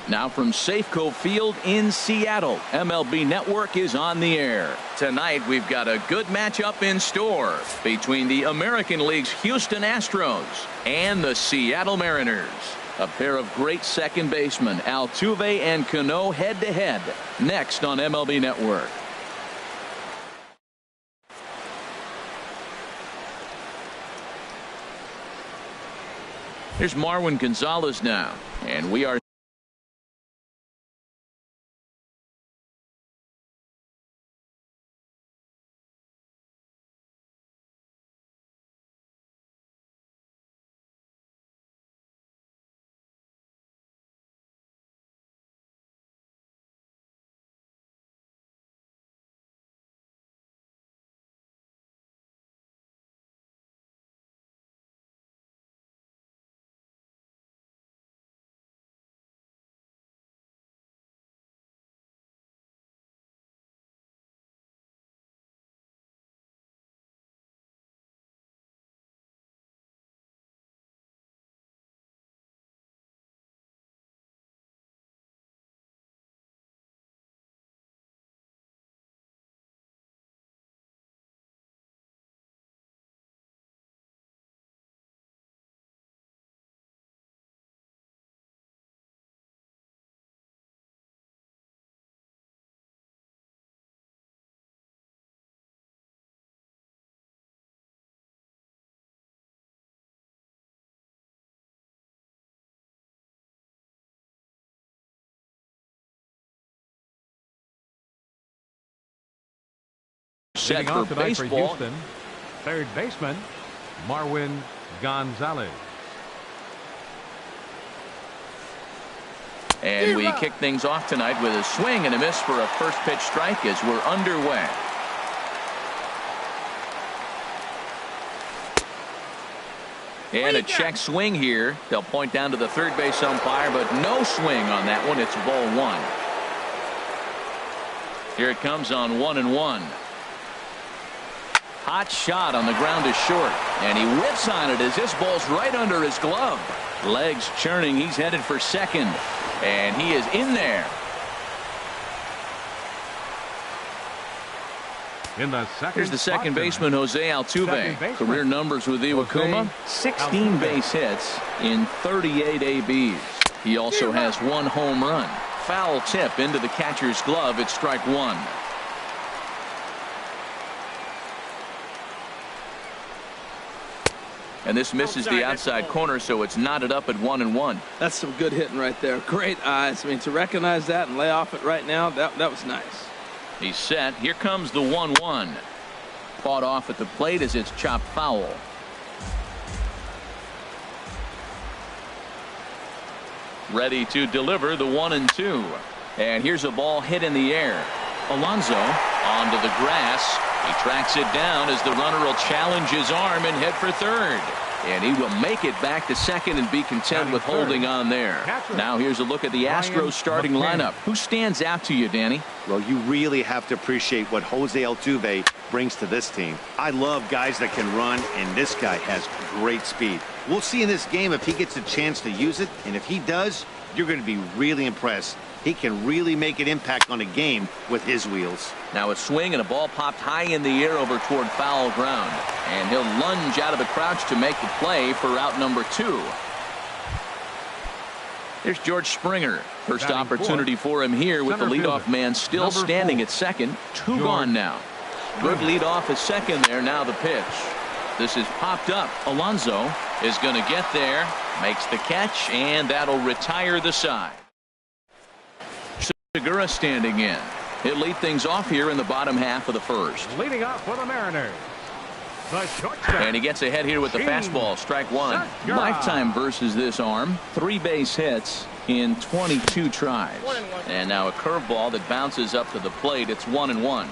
Now from Safeco Field in Seattle, MLB Network is on the air. Tonight we've got a good matchup in store between the American League's Houston Astros and the Seattle Mariners. A pair of great second basemen, Altuve and Cano, head-to-head, next on MLB Network. Here's Marwin Gonzalez now, and we are set for baseball. For Houston, third baseman Marwin Gonzalez. And we kick things off tonight with a swing and a miss for a first pitch strike as we're underway. And a check swing here. They'll point down to the third base umpire, but no swing on that one. It's ball one. Here it comes on 1-1. Hot shot on the ground is short, and he whips on it as this ball's right under his glove. Legs churning. He's headed for second, and he is in there. Here's the second baseman, Jose Altuve. Career numbers with Iwakuma: 16 base hits in 38 ABs. He also has one home run. Foul tip into the catcher's glove. It's strike one. And this misses the outside corner, so it's knotted up at 1-1. That's some good hitting right there. Great eyes. I mean, to recognize that and lay off it right now, that was nice. He's set. Here comes the 1-1. Fought off at the plate as it's chopped foul. Ready to deliver the 1-2. And here's a ball hit in the air. Alonso onto the grass. He tracks it down as the runner will challenge his arm and head for third. And he will make it back to second and be content with holding on there. Now here's a look at the Astros starting lineup. Who stands out to you, Danny? Well, you really have to appreciate what Jose Altuve brings to this team. I love guys that can run, and this guy has great speed. We'll see in this game if he gets a chance to use it, and if he does, you're going to be really impressed. He can really make an impact on a game with his wheels. Now a swing and a ball popped high in the air over toward foul ground. And he'll lunge out of the crouch to make the play for out number 2. Here's George Springer. First opportunity for him here with the leadoff man still standing at second. 2 gone now. Good leadoff at second there. Now the pitch. This is popped up. Alonso is going to get there. Makes the catch, and that'll retire the side. Segura standing in. He'll lead things off here in the bottom half of the first. Leading off for the Mariners, the shortstop. And he gets ahead here with the fastball. Strike one. Lifetime versus this arm. 3 base hits in 22 tries. And now a curveball that bounces up to the plate. It's 1-1.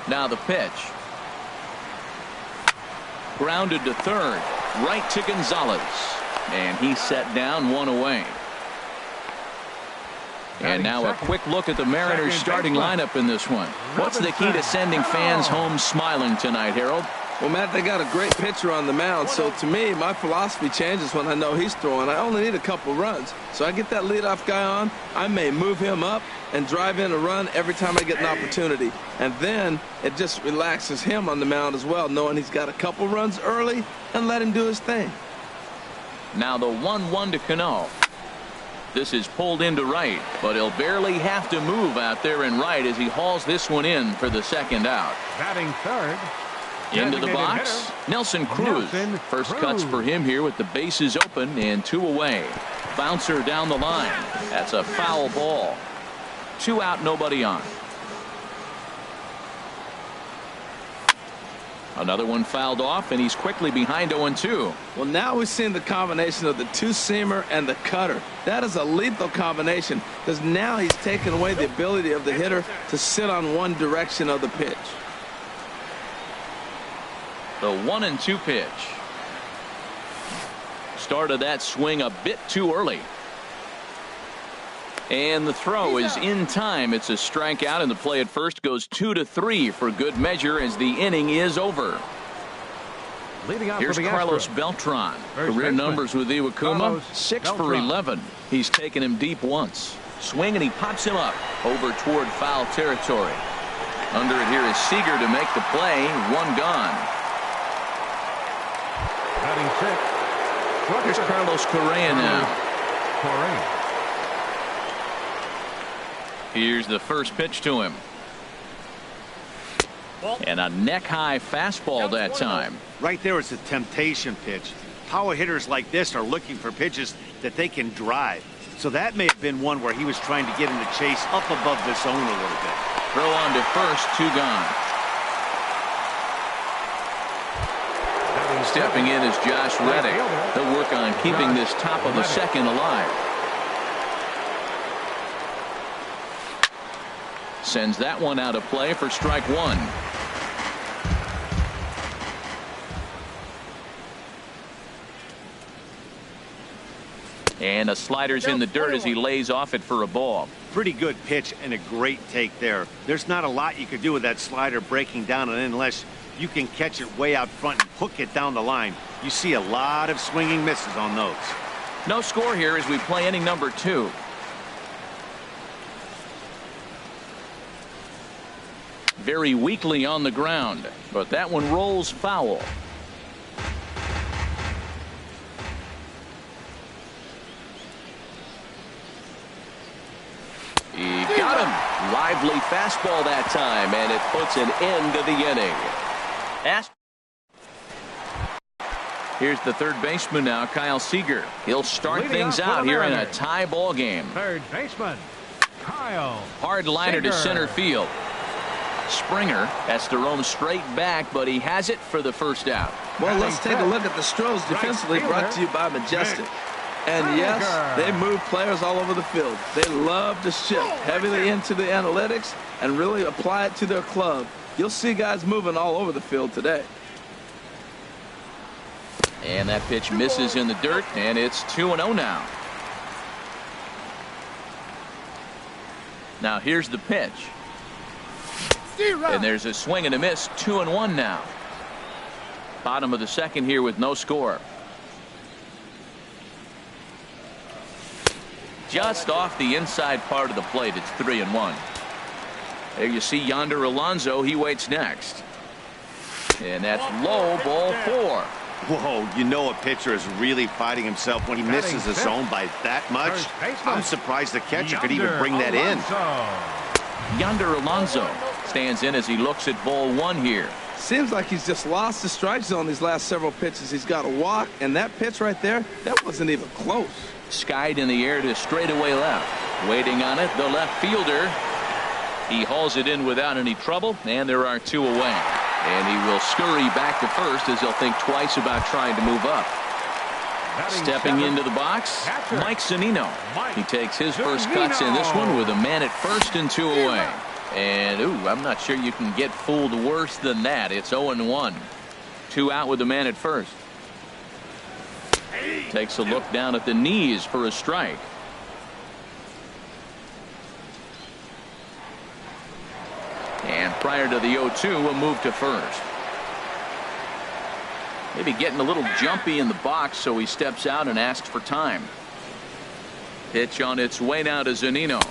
Now the pitch. Grounded to third. Right to Gonzalez. And he's set down, one away. And now a quick look at the Mariners starting lineup in this one. What's the key to sending fans home smiling tonight, Harold? Well, Matt, they got a great pitcher on the mound, so to me, my philosophy changes when I know he's throwing. I only need a couple runs. So I get that leadoff guy on, I may move him up and drive in a run every time I get an opportunity. And then it just relaxes him on the mound as well, knowing he's got a couple runs early and let him do his thing. Now the 1-1 to Cano. This is pulled into right, but he'll barely have to move out there in right as he hauls this one in for the second out. Batting third. Into the box, Nelson Cruz. First cuts for him here with the bases open and 2 away. Bouncer down the line. That's a foul ball. 2 out, nobody on. Another one fouled off, and he's quickly behind 0-2. Well, now we've seen the combination of the two-seamer and the cutter. That is a lethal combination because now he's taken away the ability of the hitter to sit on one direction of the pitch. The 1-2 pitch. Started that swing a bit too early. And the throw is in time. It's a strikeout, and the play at first goes 2-3 for good measure as the inning is over. Here's Carlos Beltran. Career numbers with Iwakuma, 6 for 11. He's taken him deep once. Swing, and he pops him up over toward foul territory. Under it here is Seager to make the play. 1 gone. Here's Carlos Correa now. Here's the first pitch to him. And a neck-high fastball that time. Right there is a temptation pitch. Power hitters like this are looking for pitches that they can drive. So that may have been one where he was trying to get in the chase up above the zone a little bit. Throw on to first, 2 gone. Stepping in is Josh Reddick. He'll work on keeping this top of the second alive. Sends that one out of play for strike 1. And a slider's in the dirt as he lays off it for a ball. Pretty good pitch and a great take there. There's not a lot you could do with that slider breaking down, and unless you can catch it way out front and hook it down the line, you see a lot of swinging misses on those. No score here as we play inning number 2. Very weakly on the ground, but that one rolls foul. He got him. Lively fastball that time, and it puts an end to the inning. Here's the third baseman now, Kyle Seager. He'll start things out here in a tie ball game. Third baseman, Kyle. Hard liner to center field. Springer has to roam straight back, but he has it for the first out. Well, let's take a look at the Stros defensively, brought to you by Majestic. And yes, they move players all over the field. They love to shift heavily into the analytics and really apply it to their club. You'll see guys moving all over the field today. And that pitch misses in the dirt, and it's 2-0 now. Now here's the pitch. And there's a swing and a miss. 2-1 now. Bottom of the second here with no score. Just off the inside part of the plate. It's 3-1. There you see Yonder Alonso. He waits next. And that's low, ball 4. Whoa, you know a pitcher is really fighting himself when he misses a zone by that much. I'm surprised the catcher could even bring that in. Yonder Alonso stands in as he looks at ball 1 here. Seems like he's just lost the strike zone these last several pitches. He's got a walk, and that pitch right there, that wasn't even close. Skied in the air to straightaway left. Waiting on it, the left fielder. He hauls it in without any trouble, and there are 2 away. And he will scurry back to first as he'll think twice about trying to move up. Stepping into the box, Mike Zunino. He takes his first cuts in this one with a man at first and 2 away. And, I'm not sure you can get fooled worse than that. It's 0-1. 2 out with the man at first. Takes a look down at the knees for a strike. And prior to the 0-2, a move to first. Maybe getting a little jumpy in the box, so he steps out and asks for time. Pitch on its way now to Zunino.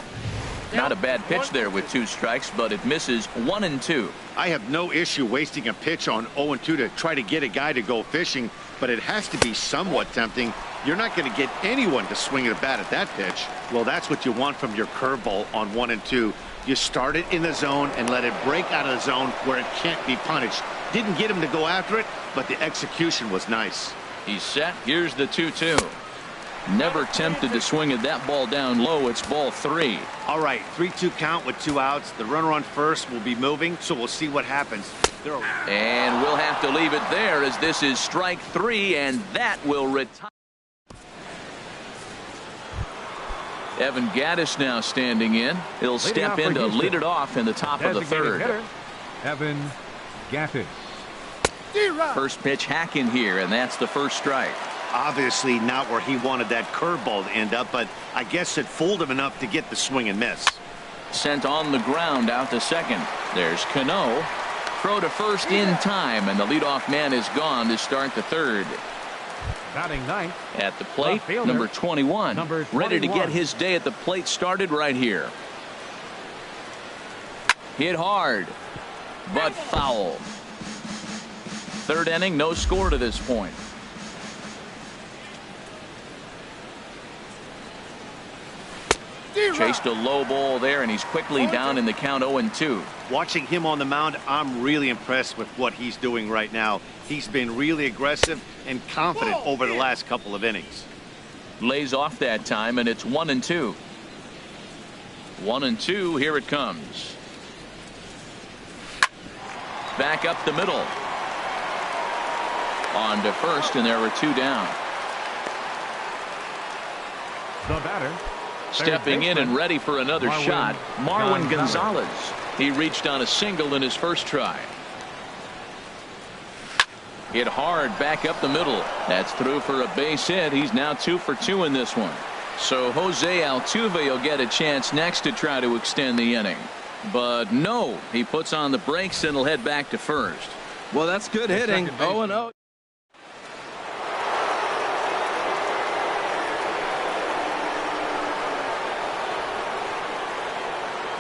Not a bad pitch there with 2 strikes, but it misses 1-2. I have no issue wasting a pitch on 0-2 to try to get a guy to go fishing, but it has to be somewhat tempting. You're not going to get anyone to swing at a bat at that pitch. Well, that's what you want from your curveball on 1-2. You start it in the zone and let it break out of the zone where it can't be punished. Didn't get him to go after it, but the execution was nice. He's set. Here's the 2-2. Never tempted to swing at that ball down low. It's ball 3. All right, 3-2 count with 2 outs. The runner on first will be moving, so we'll see what happens. And we'll have to leave it there, as this is strike 3, and that will retire. Evan Gaddis now standing in. He'll step in to lead it off in the top of the third. Hitter, Evan Gaddis. First pitch hacking here, and that's the first strike. Obviously not where he wanted that curveball to end up, but I guess it fooled him enough to get the swing and miss. Sent on the ground out to second. There's Cano. Throw to first in time, and the leadoff man is gone to start the third. Batting ninth. At the plate, number 21. Ready to get his day at the plate started right here. Hit hard, but foul. Third inning, no score to this point. Chased a low ball there, and he's quickly down in the count 0-2. Watching him on the mound, I'm really impressed with what he's doing right now. He's been really aggressive and confident over the last couple of innings. Lays off that time, and it's 1-2. 1-2, here it comes. Back up the middle. On to first, and there were 2 down. The batter. Stepping in and ready for another shot, Marwin Gonzalez. He reached on a single in his first try. Hit hard back up the middle. That's through for a base hit. He's now 2 for 2 in this one. So Jose Altuve will get a chance next to try to extend the inning. But no, he puts on the brakes and will head back to first. Well, that's good hitting. 0-0.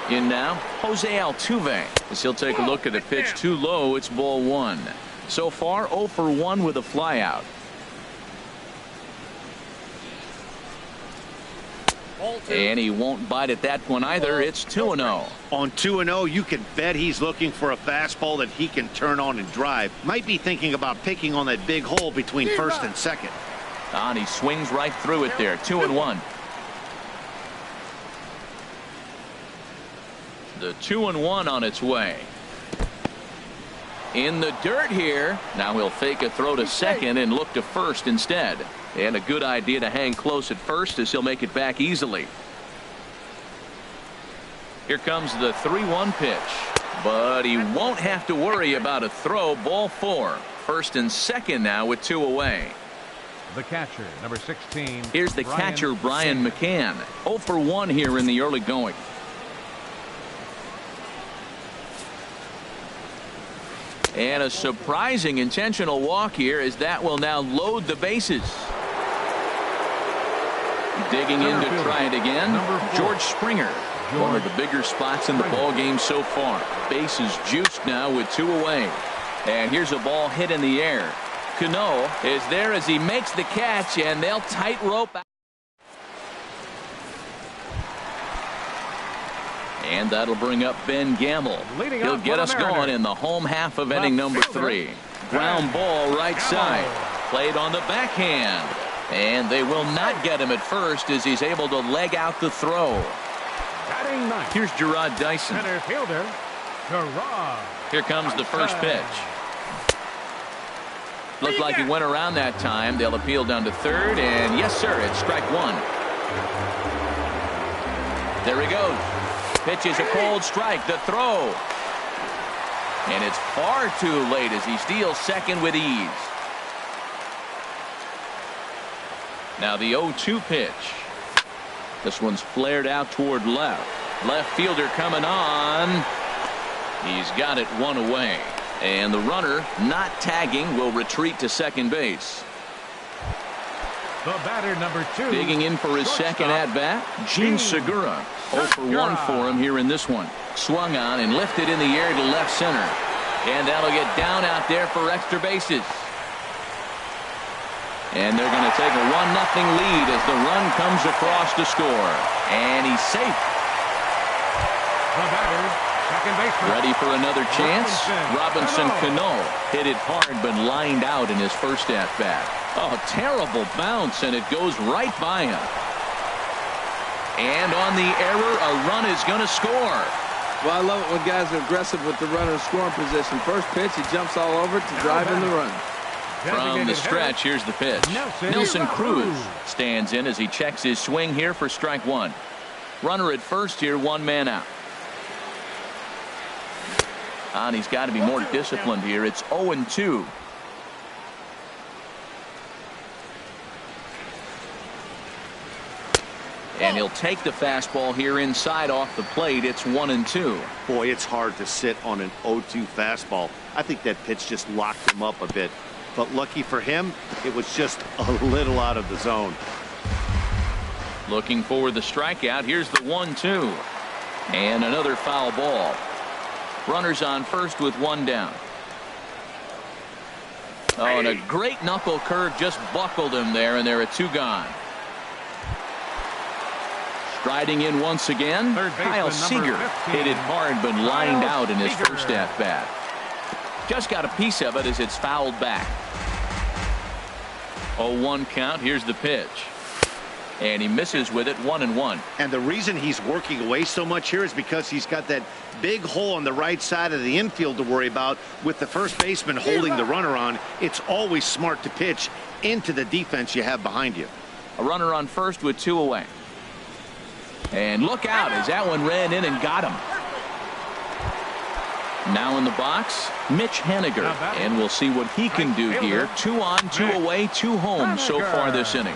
In now, Jose Altuve, as he'll take a look at a pitch too low. It's ball 1. So far, 0 for 1 with a flyout. And he won't bite at that one either. It's 2-0. On 2-0, you can bet he's looking for a fastball that he can turn on and drive. Might be thinking about picking on that big hole between first and second. And he swings right through it there. 2-1. The 2-1 on its way. In the dirt here. Now he'll fake a throw to second and look to first instead. And a good idea to hang close at first, as he'll make it back easily. Here comes the 3-1 pitch. But he won't have to worry about a throw. Ball 4. First and second now with 2 away. The catcher, number 16. Here's the catcher, Brian McCann. 0 for 1 here in the early going. And a surprising intentional walk here, as that will now load the bases. Digging in to try it again, George Springer. One of the bigger spots in the ball game so far. Bases juiced now with 2 away. And here's a ball hit in the air. Cano is there as he makes the catch, and they'll tightrope. And that'll bring up Ben Gamble. He'll get us going in the home half of inning number 3. Ground ball right side. Played on the backhand. And they will not get him at first, as he's able to leg out the throw. Here's Gerard Dyson. Center fielder, Gerard. Here comes the first pitch. Looked like he went around that time. They'll appeal down to third, and yes, sir, it's strike 1. There he goes. pitch is a cold strike. The throw. And it's far too late as he steals second with ease. Now the 0-2 pitch. This one's flared out toward left. Left fielder coming on. He's got it one away. And the runner, not tagging, will retreat to second base. The batter, number 2. Digging in for his second at-bat, Gene Segura. 0 for 1 for him here in this one. Swung on and lifted in the air to left center. And that'll get down out there for extra bases. And they're going to take a 1-0 lead as the run comes across to score. And he's safe. The batter, second baseman. Ready for another chance? Robinson Cano hit it hard but lined out in his first at-bat. Oh, terrible bounce, and it goes right by him. And on the error, a run is going to score. Well, I love it when guys are aggressive with the runner in scoring position. First pitch, he jumps all over to drive in the run. From the stretch, here's the pitch. Nelson Cruz stands in as he checks his swing here for strike one. Runner at first here, one man out. And he's got to be more disciplined here. It's 0-2. And he'll take the fastball here inside off the plate. It's 1-2. Boy, it's hard to sit on an 0-2 fastball. I think that pitch just locked him up a bit. But lucky for him, it was just a little out of the zone. Looking for the strikeout. Here's the 1-2. And another foul ball. Runners on first with one down. Oh, and a great knuckle curve just buckled him there, and there are two gone. Striding in once again, Kyle Seager hit it hard but lined out in his first at-bat. Just got a piece of it as it's fouled back. 0-1 count. Here's the pitch. And he misses with it, 1-1. And the reason he's working away so much here is because he's got that big hole on the right side of the infield to worry about. With the first baseman holding the runner on, it's always smart to pitch into the defense you have behind you. A runner on first with two away. And look out as that one ran in and got him. Now in the box, Mitch Haniger. And we'll see what he can do here. 2 on, 2 away, 2 home so far this inning.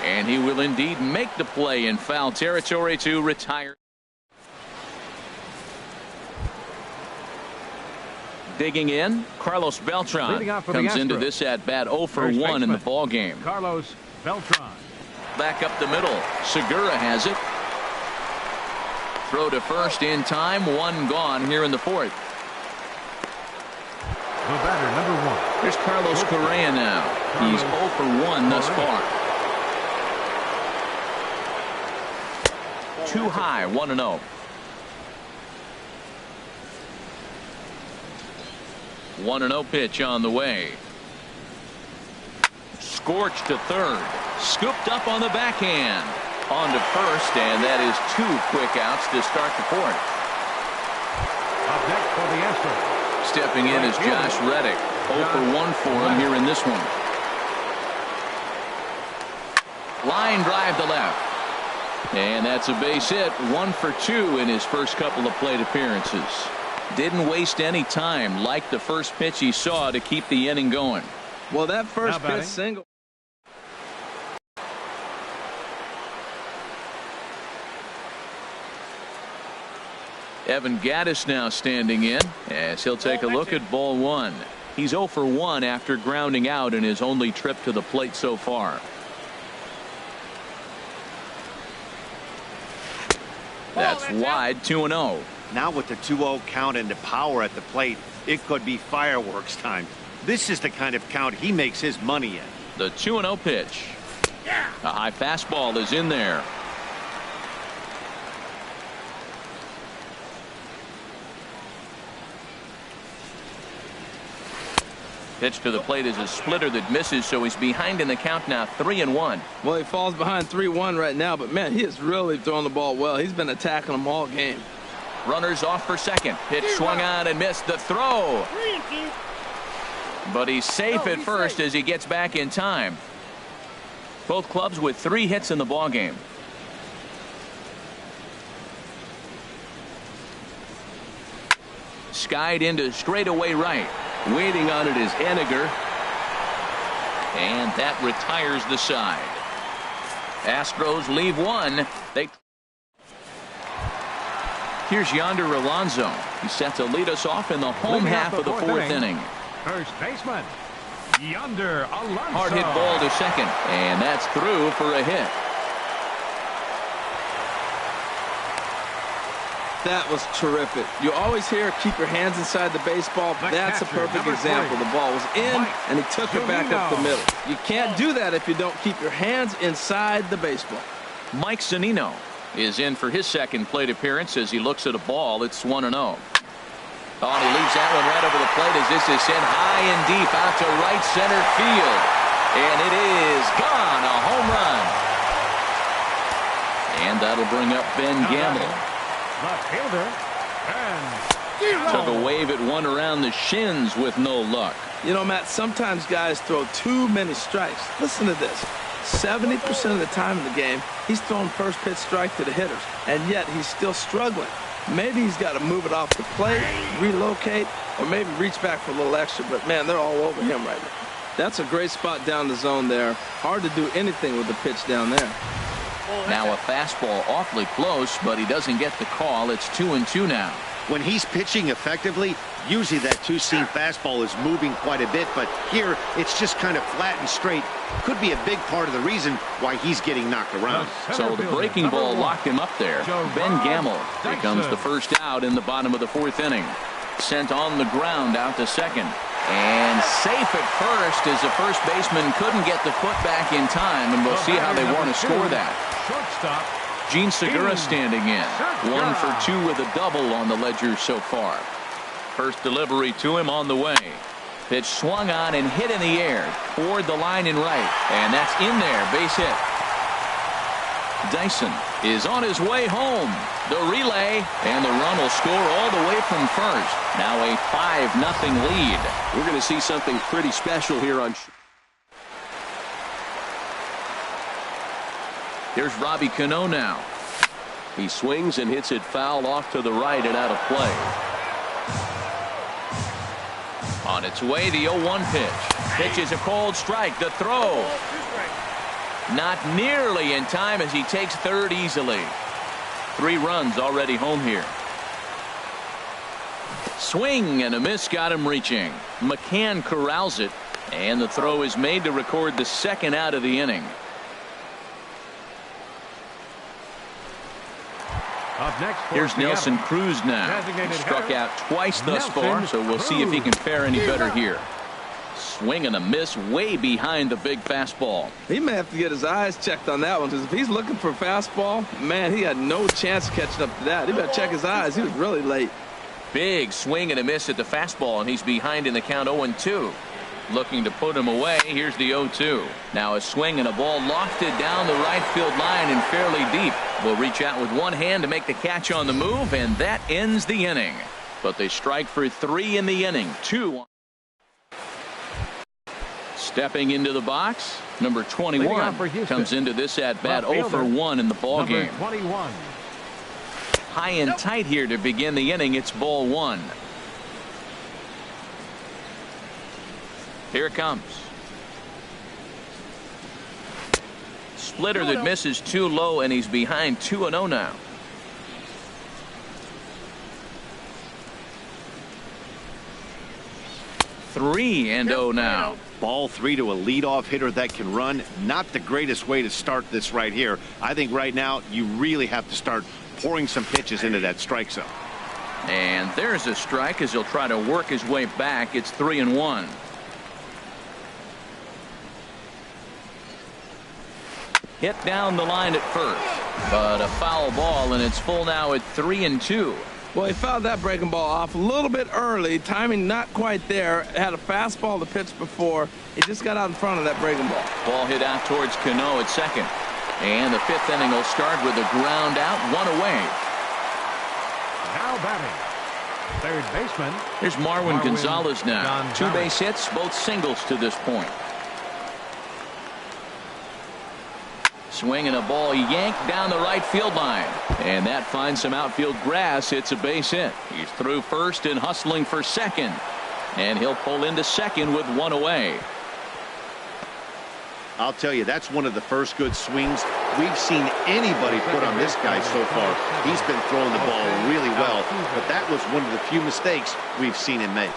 And he will indeed make the play in foul territory to retire. Digging in, Carlos Beltran comes into this at bat 0 for 1 in the ball game. Carlos Beltran. Back up the middle. Segura has it. Throw to first in time. One gone here in the fourth. The batter, number 1. Here's Carlos Correa now. He's 0 for 1 thus far. Too high, 1-0. 1-0 pitch on the way. Scorched to third. Scooped up on the backhand. On to first, and that is 2 quick outs to start the fourth. Up next for the Astros. Stepping in is Josh Reddick. 0 for 1 for him here in this one. Line drive to left. And that's a base hit. 1 for 2 in his first couple of plate appearances. Didn't waste any time like the first pitch he saw to keep the inning going. Well, that first pitch single. Evan Gattis now standing in as he'll take a look at ball 1. He's 0 for 1 after grounding out in his only trip to the plate so far. That's wide, 2-0. Now with the 2-0 count and the power at the plate, it could be fireworks time. This is the kind of count he makes his money in. The 2-0 pitch. A high fastball is in there. Pitch to the plate is a splitter that misses, so he's behind in the count now, 3-1. Well, he falls behind 3-1 right now, but man, he is really throwing the ball well. He's been attacking them all game. Runners off for second. Pitch swung on and missed. The throw. But he's safe at first as he gets back in time. Both clubs with 3 hits in the ball game. skied into straightaway right. Waiting on it is Henniger. And that retires the side. Astros leave one. Here's Yonder Alonso. He's set to lead us off in the home half of the fourth inning. First baseman, Yonder Alonso. Hard hit ball to second, and that's through for a hit. That was terrific. You always hear keep your hands inside the baseball. That's a perfect example. The ball was in, and he took it back up the middle. You can't do that if you don't keep your hands inside the baseball. Mike Zunino is in for his second plate appearance as he looks at a ball. It's 1-0. Oh, and he leaves that one right over the plate as this is sent high and deep out to right center field. And it is gone, a home run. And that'll bring up Ben Gamble. Left fielder, and Took a wave at one around the shins with no luck. You know, Matt, sometimes guys throw too many strikes. Listen to this. 70% of the time in the game, he's throwing first pitch strike to the hitters, and yet he's still struggling. Maybe he's got to move it off the plate, relocate, or maybe reach back for a little extra, but man, they're all over him right now. That's a great spot down the zone there. Hard to do anything with the pitch down there. Now a fastball awfully close, but he doesn't get the call. It's 2-2 now. When he's pitching effectively, usually that two-seam fastball is moving quite a bit, but here it's just kind of flat and straight. Could be a big part of the reason why he's getting knocked around. So the breaking ball locked him up there. Ben Gamble becomes the first out in the bottom of the fourth inning. Sent on the ground out to second. And safe at first as the first baseman couldn't get the foot back in time, and we'll see how they want to score that. shortstop. Gene Segura standing in. 1 for 2 with a double on the ledger so far. First delivery to him on the way. Pitch swung on and hit in the air toward the line and right. And that's in there. Base hit. Dyson is on his way home. The relay, and the run will score all the way from first. Now a 5-0 lead. We're going to see something pretty special here on. Here's Robbie Cano now. He swings and hits it foul off to the right and out of play. On its way, the 0-1 pitch. Pitch is a cold strike. The throw. Not nearly in time as he takes third easily. 3 runs already home here. Swing and a miss got him reaching. McCann corrals it, and the throw is made to record the second out of the inning. Up next, here's Nelson Cruz now. Struck out twice thus far, so we'll see if he can fare any better here. Swing and a miss way behind the big fastball. He may have to get his eyes checked on that one, because if he's looking for a fastball, man, he had no chance of catching up to that. He better check his eyes. He was really late. Big swing and a miss at the fastball, and he's behind in the count 0-2. Looking to put him away. Here's the 0-2. Now a swing and a ball lofted down the right field line and fairly deep. Will reach out with one hand to make the catch on the move, and that ends the inning. But they strike for 3 in the inning. 2. Stepping into the box, number 21 comes into this at bat 0 for 1 in the ball game. 21. High and tight here to begin the inning. It's ball 1. Here it comes. Splitter that misses too low, and he's behind 2-0 now. Three and 0 now. Ball 3 to a leadoff hitter that can run. Not the greatest way to start this right here. I think right now you really have to start pouring some pitches into that strike zone. And there's a strike as he'll try to work his way back. It's 3-1. Hit down the line at first, but a foul ball, and it's full now at 3-2. Well, he fouled that breaking ball off a little bit early. Timing not quite there. Had a fastball to pitch before. He just got out in front of that breaking ball. Ball hit out towards Cano at second. And the 5th inning will start with a ground out, 1 away. Now batting, third baseman. Here's Marwin Gonzalez now. 2 base hits, both singles to this point. Swing and a ball yanked down the right field line. And that finds some outfield grass. It's a base hit. He's through first and hustling for second. And he'll pull into second with one away. I'll tell you, that's one of the first good swings we've seen anybody put on this guy so far. He's been throwing the ball really well, but that was one of the few mistakes we've seen him make.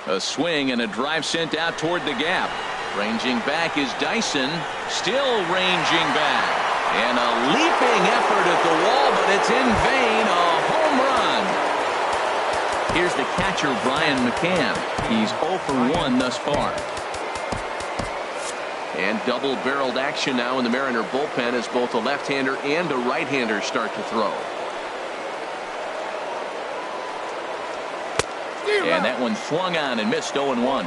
A swing and a drive sent out toward the gap. Ranging back is Dyson. Still ranging back. And a leaping effort at the wall, but it's in vain. A home run. Here's the catcher, Brian McCann. He's 0 for 1 thus far. And double-barreled action now in the Mariner bullpen as both a left-hander and a right-hander start to throw. And that one swung on and missed. 0-1.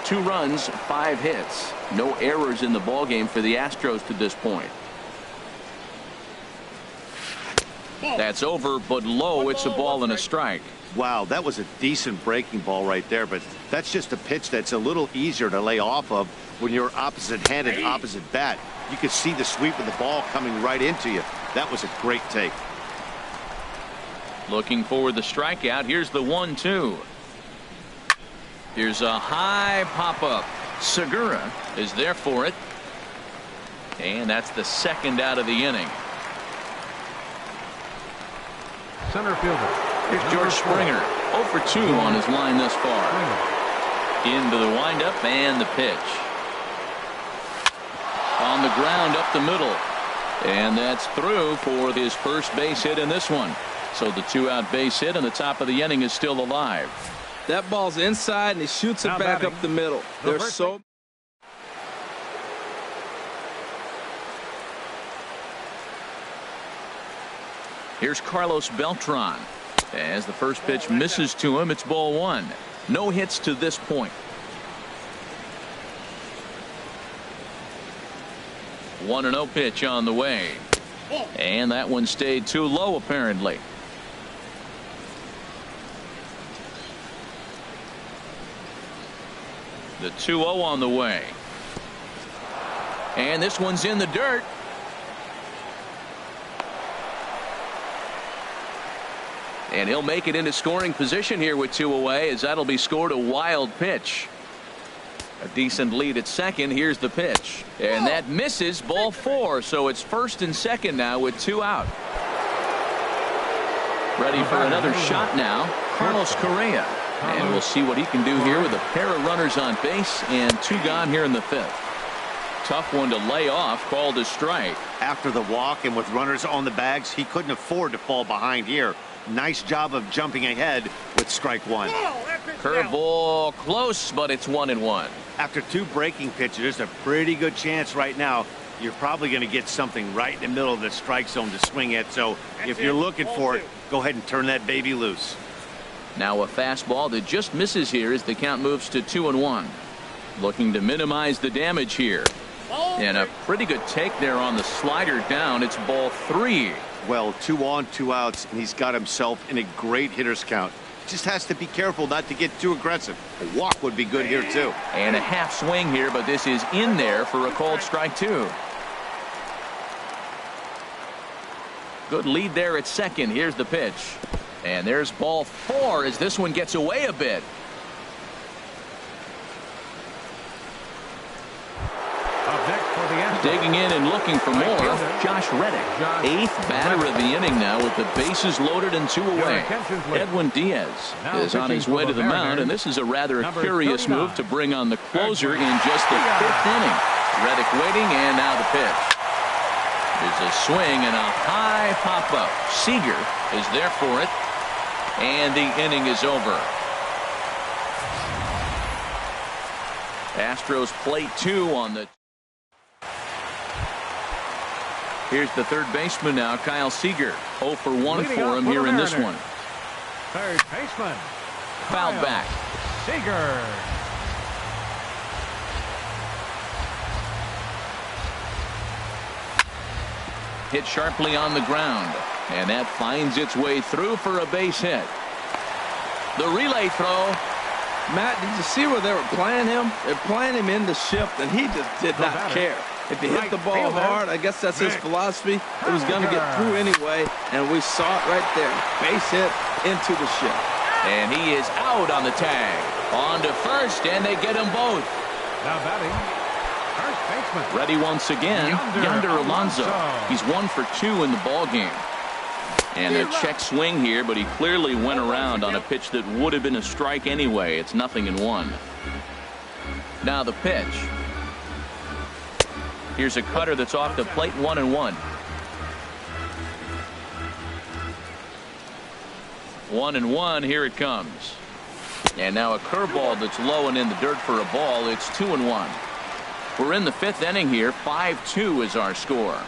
2 runs, 5 hits. No errors in the ballgame for the Astros to this point. That's over, but low. It's a ball and a strike. Wow, that was a decent breaking ball right there, but that's just a pitch that's a little easier to lay off of when you're opposite-handed, opposite bat. You could see the sweep of the ball coming right into you. That was a great take. Looking for the strikeout. Here's the 1-2. Here's a high pop-up. Segura is there for it. And that's the second out of the inning. Center fielder. Here's George Springer. 0 for 2 on his line thus far. Into the windup and the pitch. On the ground up the middle. And that's through for his first base hit in this one. So the 2-out base hit and the top of the inning is still alive. That ball's inside and he shoots it back up the middle. They're so. Here's Carlos Beltran. As the first pitch misses to him, it's ball 1. No hits to this point. 1-0 pitch on the way. And that one stayed too low apparently. The 2-0 on the way. And this one's in the dirt. And he'll make it into scoring position here with 2 away, as that'll be scored. A wild pitch. A decent lead at second. Here's the pitch. And that misses. Ball 4. So it's first and second now with 2 out. Ready for another shot now. Carlos Correa. And we'll see what he can do here with a pair of runners on base and 2 gone here in the 5th. Tough one to lay off, called a strike. After the walk and with runners on the bags, he couldn't afford to fall behind here. Nice job of jumping ahead with strike 1. Curveball close, but it's 1-1. After 2 breaking pitches, there's a pretty good chance right now you're probably going to get something right in the middle of the strike zone to swing at. So if you're looking for it, go ahead and turn that baby loose. Now a fastball that just misses here as the count moves to 2-1. Looking to minimize the damage here. And a pretty good take there on the slider down. It's ball 3. Well, 2 on, 2 outs, and he's got himself in a great hitter's count. Just has to be careful not to get too aggressive. A walk would be good here too. And a half swing here, but this is in there for a called strike 2. Good lead there at second. Here's the pitch. And there's ball 4 as this one gets away a bit. Digging in and looking for more, Josh Reddick. 8th batter of the inning now with the bases loaded and 2 away. Edwin Diaz is on his way to the mound, and this is a rather curious move to bring on the closer in just the 5th inning. Reddick waiting, and now the pitch. There's a swing and a high pop-up. Seager is there for it, and the inning is over. Astros play 2 on the. Here's the third baseman now, Kyle Seager. 0 for 1 for him here in this one. Third baseman. Fouled back. Seager. Hit sharply on the ground. And that finds its way through for a base hit. The relay throw. Matt, did you see where they were playing him? They're playing him in the shift, and he just did not care. If he hit the ball hard, I guess that's his philosophy. It was going to get through anyway, and we saw it right there. Base hit into the shift. And he is out on the tag. On to first, and they get them both. Now batting, first baseman. Ready once again, Yonder Alonso. He's 1 for 2 in the ball game. And a check swing here, but he clearly went around on a pitch that would have been a strike anyway. It's 0-1. Now the pitch. Here's a cutter that's off the plate, 1-1. 1-1, here it comes. And now a curveball that's low and in the dirt for a ball. It's 2-1. We're in the 5th inning here. 5-2 is our score.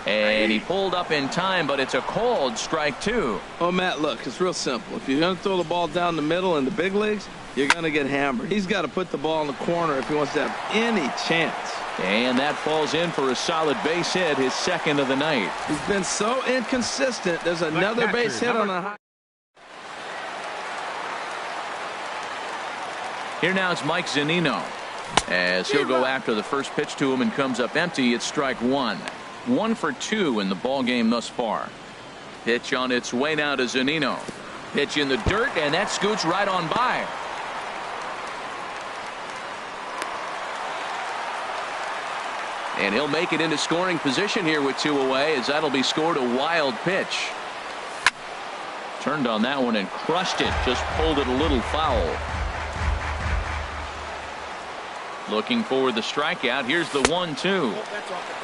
And he pulled up in time, but it's a called strike 2. Oh, Matt, look, it's real simple. If you're going to throw the ball down the middle in the big leagues, you're going to get hammered. He's got to put the ball in the corner if he wants to have any chance. And that falls in for a solid base hit, his 2nd of the night. He's been so inconsistent. There's another base hit on the high. Here now is Mike Zunino, as he'll go after the first pitch to him and comes up empty. It's strike 1. 1 for 2 in the ball game thus far. Pitch on its way now to Zunino. Pitch in the dirt, and that scoots right on by. And he'll make it into scoring position here with 2 away, as that'll be scored a wild pitch. Turned on that one and crushed it. Just pulled it a little foul. Looking for the strikeout. Here's the 1-2.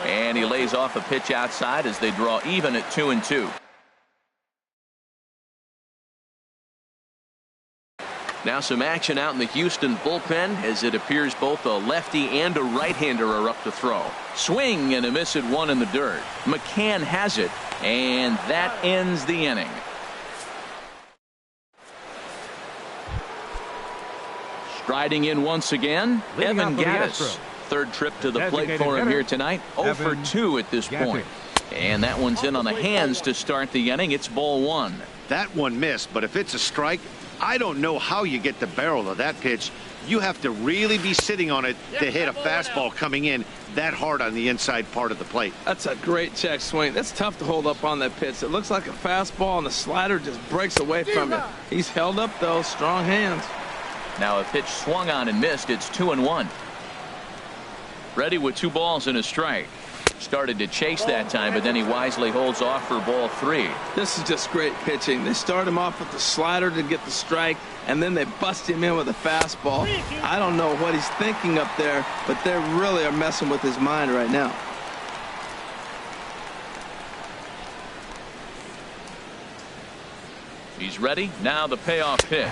And he lays off a pitch outside as they draw even at 2-2. Now some action out in the Houston bullpen, as it appears both a lefty and a right-hander are up to throw. Swing and a miss at 1 in the dirt. McCann has it, and that ends the inning. Striding in once again, Evan Gattis. 3rd trip to the plate for him here tonight. 0 for 2 at this point. And that one's in on the hands to start the inning. It's ball 1. That one missed, but if it's a strike, I don't know how you get the barrel of that pitch. You have to really be sitting on it to hit a fastball coming in that hard on the inside part of the plate. That's a great check swing. That's tough to hold up on that pitch. It looks like a fastball, and the slider just breaks away from it. He's held up, though. Strong hands. Now a pitch swung on and missed. It's 2-1. Ready with 2 balls and a strike. Started to chase that time, but then he wisely holds off for ball 3. This is just great pitching. They start him off with the slider to get the strike, and then they bust him in with a fastball. I don't know what he's thinking up there, but they really are messing with his mind right now. He's ready. Now the payoff pitch.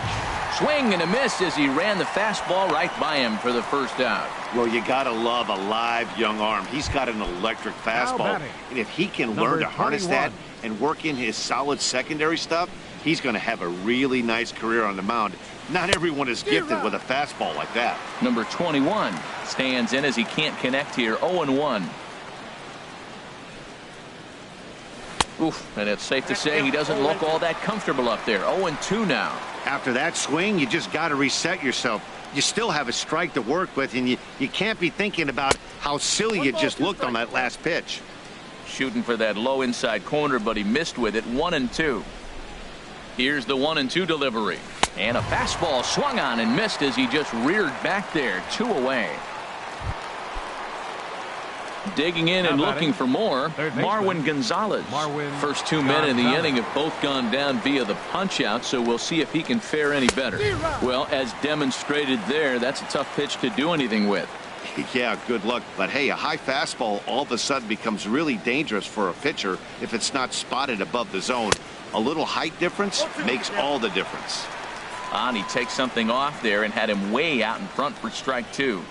Swing and a miss as he ran the fastball right by him for the first out. Well, you got to love a live young arm. He's got an electric fastball. And if he can learn to harness that and work in his solid secondary stuff, he's going to have a really nice career on the mound. Not everyone is gifted with a fastball like that. Number 21 stands in as he can't connect here. 0-1. Oof, and it's safe to say he doesn't look all that comfortable up there. 0-2 now. After that swing, you just got to reset yourself. You still have a strike to work with, and you can't be thinking about how silly you just looked on that last pitch. Shooting for that low inside corner, but he missed with it. 1-2. Here's the 1-2 delivery. And a fastball swung on and missed as he just reared back there. 2 away. Digging in and looking for more, Marwin Gonzalez. First 2 men in the inning have both gone down via the punch out, so we'll see if he can fare any better. Well, as demonstrated there, that's a tough pitch to do anything with. Yeah, good luck. But hey, a high fastball all of a sudden becomes really dangerous for a pitcher if it's not spotted above the zone. A little height difference makes all the difference. And he takes something off there and had him way out in front for strike 2.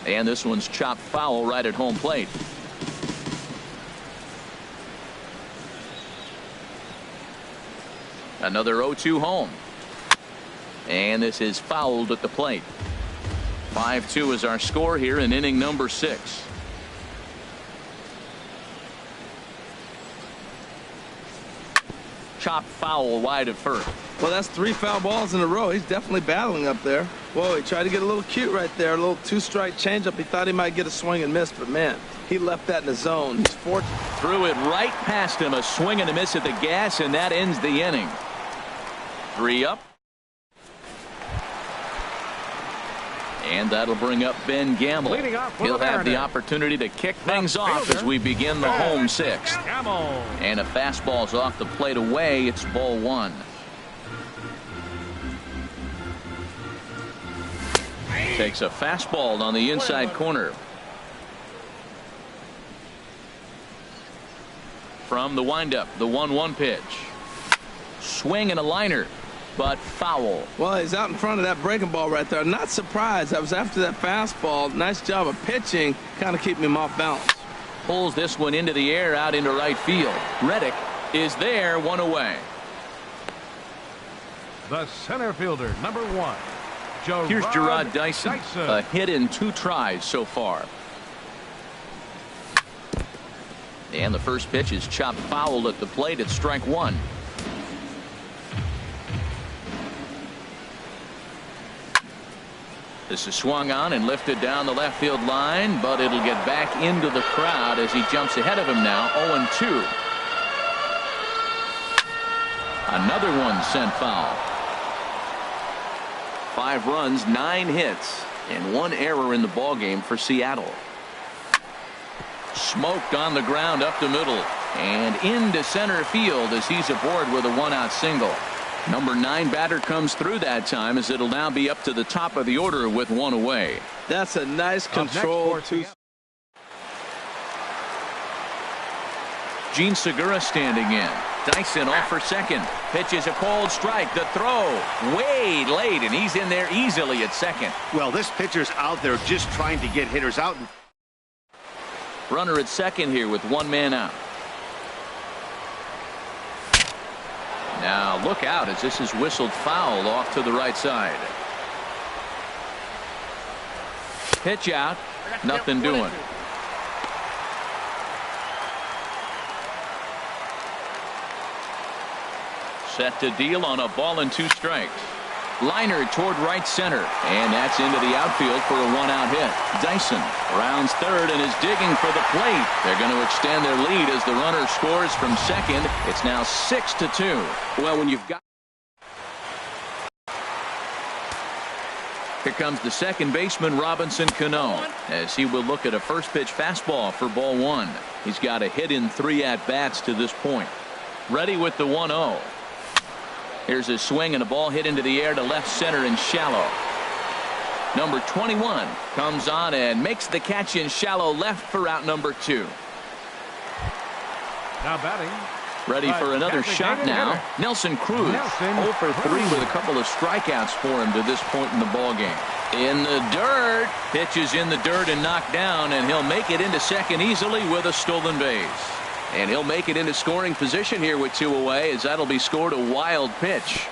And this one's chopped foul right at home plate. Another 0-2 home. And this is fouled at the plate. 5-2 is our score here in inning number 6. Chopped foul wide of first. Well, that's 3 foul balls in a row. He's definitely battling up there. Whoa, he tried to get a little cute right there. A little 2-strike changeup. He thought he might get a swing and miss, but man, he left that in the zone. He's fortunate. Threw it right past him. A swing and a miss at the gas, and that ends the inning. 3 up. And that'll bring up Ben Gamble. He'll have the opportunity to kick things off as we begin the home 6th. And a fastball's off the plate away. It's ball 1. Takes a fastball on the inside corner. From the windup, the 1-1 pitch. Swing and a liner, but foul. Well, he's out in front of that breaking ball right there. Not surprised. I was after that fastball. Nice job of pitching, kind of keeping him off balance. Pulls this one into the air out into right field. Reddick is there, 1 away. The center fielder, number 1. Here's Gerard Dyson. A hit in 2 tries so far. And the first pitch is chopped foul at the plate at strike 1. This is swung on and lifted down the left field line, but it'll get back into the crowd as he jumps ahead of him now. 0-2. Another one sent foul. 5 runs, 9 hits, and 1 error in the ballgame for Seattle. Smoked on the ground up the middle and into center field as he's aboard with a 1-out single. Number 9 batter comes through that time as it'll now be up to the top of the order with 1 away. That's a nice control. Gene Segura standing in. Dyson off for second. Pitches a cold strike. The throw way late, and he's in there easily at second. Well, this pitcher's out there just trying to get hitters out. Runner at second here with 1 man out. Now look out as this is whistled foul off to the right side. Pitch out. Nothing doing. Set to deal on a ball and 2 strikes. Liner toward right center, and that's into the outfield for a 1-out hit. Dyson rounds third and is digging for the plate. They're going to extend their lead as the runner scores from second. It's now 6-2. Well, when you've got... Here comes the second baseman, Robinson Cano, as he will look at a first pitch fastball for ball 1. He's got a hit in 3 at-bats to this point. Ready with the 1-0. Here's a swing and a ball hit into the air to left center and shallow. Number 21 comes on and makes the catch in shallow left for out number 2. Now batting. Ready for another shot now. Nelson Cruz 0 for 3 with a couple of strikeouts for him to this point in the ballgame. In the dirt. Pitches in the dirt and knocked down, and he'll make it into second easily with a stolen base. And he'll make it into scoring position here with 2 away as that'll be scored a wild pitch.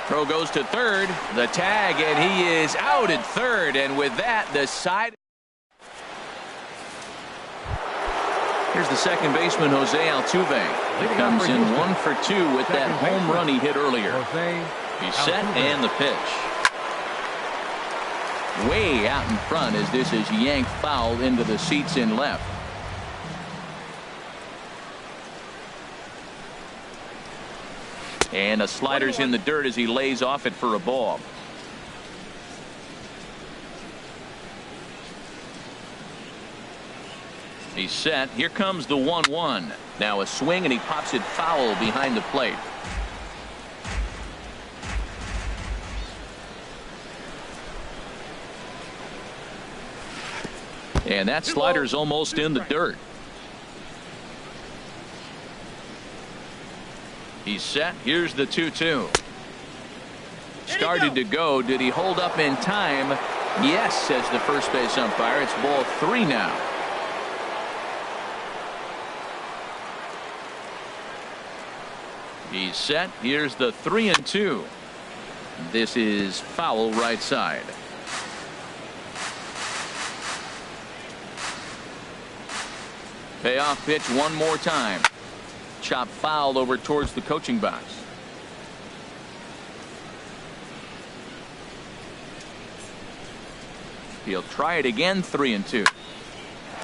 Throw goes to third. The tag, and he is out at third. And with that, the side. Here's the second baseman, Jose Altuve. He comes in 1 for 2 with that home run he hit earlier. He's set and the pitch. Way out in front as this is yanked foul into the seats in left. And a slider's in the dirt as he lays off it for a ball. He's set. Here comes the 1-1. Now a swing and he pops it foul behind the plate. And that slider's almost in the dirt. He's set. Here's the 2-2. Started to go. Did he hold up in time? Yes, says the first base umpire. It's ball 3 now. He's set. Here's the 3-2. This is foul right side. Payoff pitch one more time. chop foul over towards the coaching box. He'll try it again, 3-2.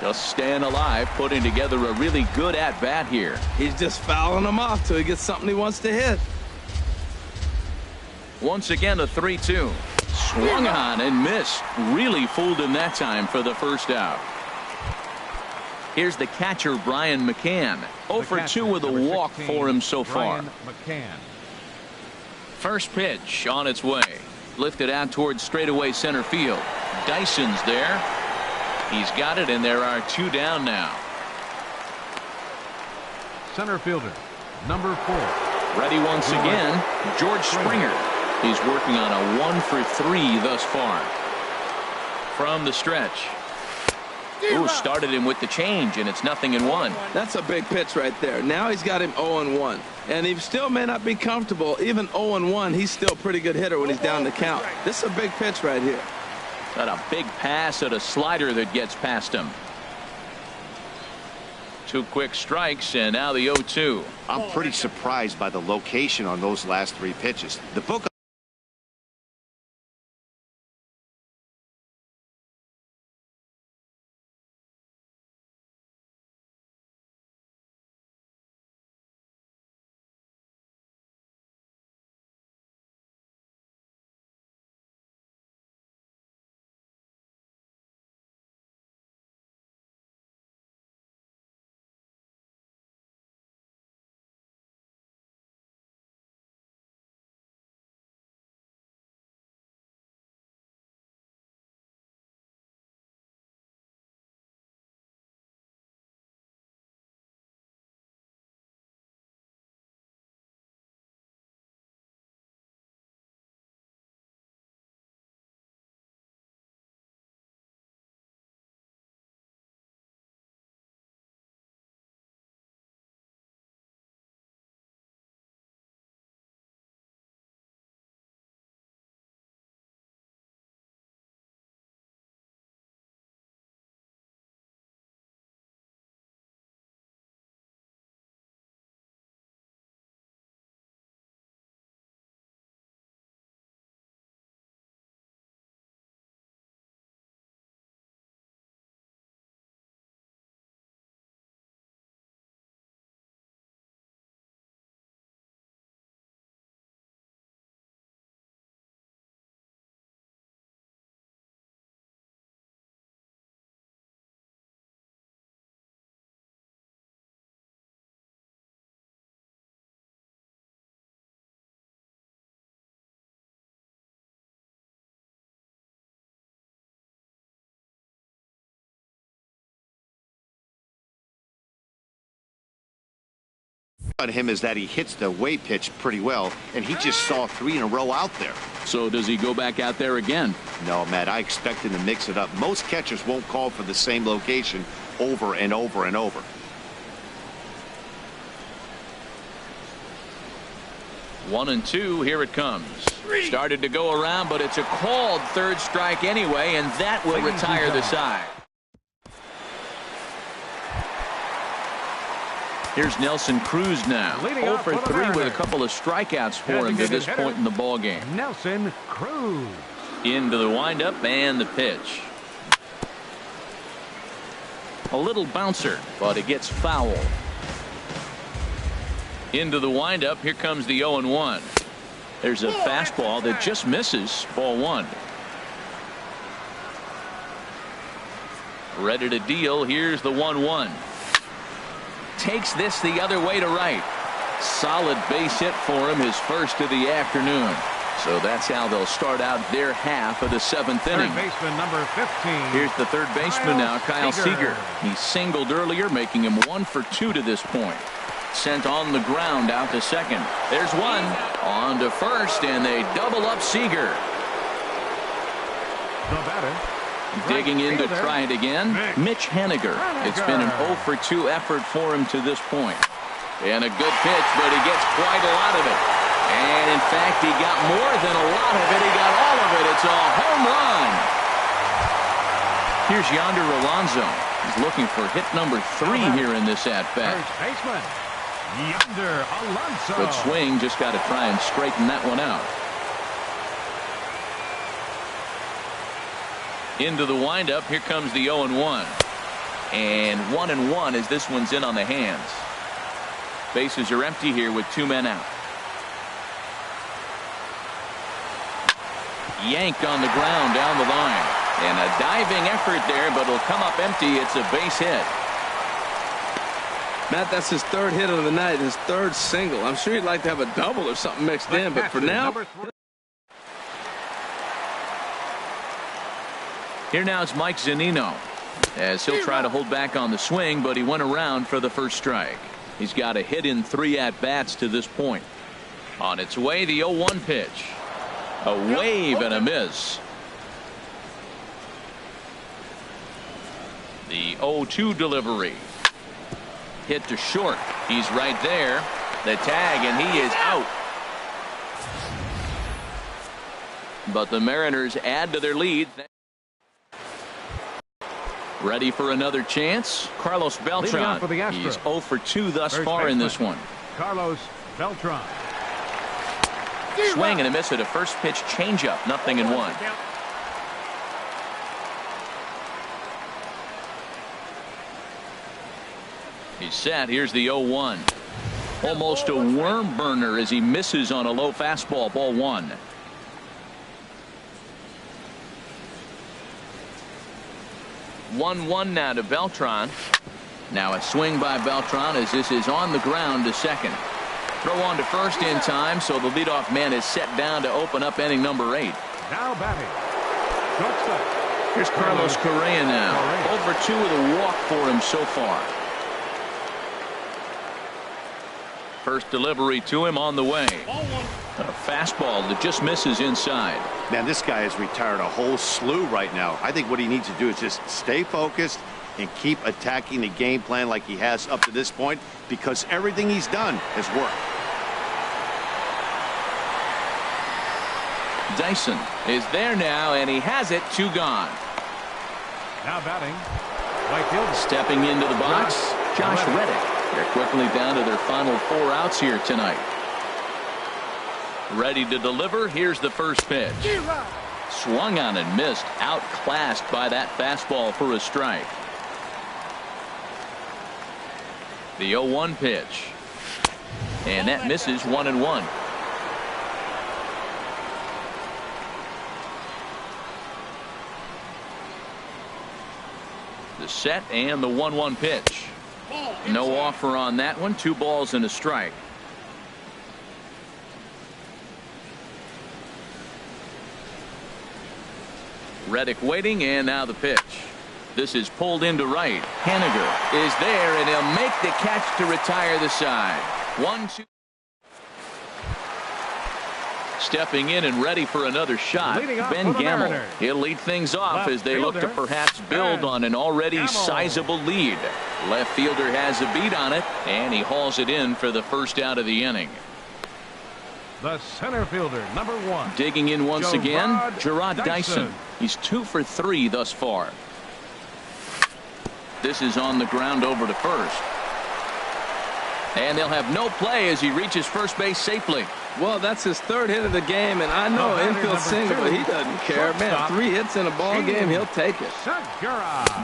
Just staying alive, putting together a really good at-bat here. He's just fouling them off till he gets something he wants to hit. Once again, a 3-2. Swung on and missed. Really fooled him that time for the first out. Here's the catcher, Brian McCann. 0 for 2 with a walk for him so far. First pitch on its way. Lifted out towards straightaway center field. Dyson's there. He's got it, and there are 2 down now. Center fielder, number 4. Ready once again, George Springer. He's working on a 1 for 3 thus far. From the stretch. Ooh, started him with the change, and it's 0-1. That's a big pitch right there. Now he's got him 0-1. And he still may not be comfortable. Even 0-1, he's still a pretty good hitter when he's down the count. This is a big pitch right here. Got a big pass at a slider that gets past him. 2 quick strikes, and now the 0-2. I'm pretty surprised by the location on those last 3 pitches. The book on him is that he hits the away pitch pretty well, and he just saw 3 in a row out there. So does he go back out there again? No, Matt, I expect him to mix it up. Most catchers won't call for the same location over and over and over. One and two, here it comes. Started to go around, but it's a called 3rd strike anyway, and that will retire the side. Here's Nelson Cruz now. 0 for 3 with a couple of strikeouts for him to this point in the ball game. Nelson Cruz. Into the windup and the pitch. A little bouncer, but it gets foul. Into the windup. Here comes the 0-1. There's a fastball that just misses. Ball 1. Ready to deal. Here's the 1-1. Takes this the other way to right. Solid base hit for him, his first of the afternoon. So that's how they'll start out their half of the 7th inning. Third baseman number 15. Here's the third baseman now, Kyle Seager. He singled earlier, making him 1 for 2 to this point. Sent on the ground out to second. There's one on to first, and they double up Seager. The batter. Digging in to try it again, Mitch Haniger. It's been an 0 for 2 effort for him to this point. And a good pitch, but he gets quite a lot of it. And in fact, he got more than a lot of it. He got all of it. It's a home run. Here's Yonder Alonso. He's looking for hit number 3 here in this at-bat. First baseman. Yonder, Alonso. Good swing, just got to try and straighten that one out. Into the windup, here comes the 0-1. And 1-1 as this one's in on the hands. Bases are empty here with 2 men out. Yanked on the ground down the line. And a diving effort there, but it'll come up empty. It's a base hit. Matt, that's his 3rd hit of the night, his 3rd single. I'm sure he'd like to have a double or something mixed in, but for now. Here now is Mike Zunino, as he'll try to hold back on the swing, but he went around for the first strike. He's got a hit in 3 at-bats to this point. On its way, the 0-1 pitch. A wave and a miss. The 0-2 delivery. Hit to short. He's right there. The tag, and he is out. But the Mariners add to their lead. Ready for another chance. Carlos Beltran. He's 0 for 2 thus far in this one. Carlos Beltran. Swing and a miss at a first pitch changeup. 0-1. He's set. Here's the 0-1. Almost a worm burner as he misses on a low fastball. Ball 1. One now to Beltran. Now a swing by Beltran as this is on the ground to second. Throw on to first in time, so the leadoff man is set down to open up inning number 8. Now batting. Shortstop. Here's Carlos Correa now. 0 for 2 with a walk for him so far. First delivery to him on the way. A fastball that just misses inside. Man, this guy has retired a whole slew right now. I think what he needs to do is just stay focused and keep attacking the game plan like he has up to this point, because everything he's done has worked. Dyson is there now, and he has it. 2 gone. Now batting. Right fielder. Stepping into the box, Josh Reddick. They're quickly down to their final 4 outs here tonight. Ready to deliver. Here's the first pitch. Swung on and missed. Outclassed by that fastball for a strike. The 0-1 pitch. And that misses. 1-1. The set and the 1-1 pitch. No offer on that one. 2 balls and a strike. Reddick waiting, and now the pitch. This is pulled into right. Haniger is there, and he'll make the catch to retire the side. 1-2. Stepping in and ready for another shot, Ben Gamble. He'll lead things off as they look to perhaps build on an already sizable lead. Left fielder has a beat on it, and he hauls it in for the first out of the inning. The center fielder, number 1. Digging in once again, Jarrod Dyson. He's 2 for 3 thus far. This is on the ground over to first. And they'll have no play as he reaches first base safely. Well, that's his 3rd hit of the game, and I know infield single, but he doesn't care. Man, 3 hits in a ball game, he'll take it.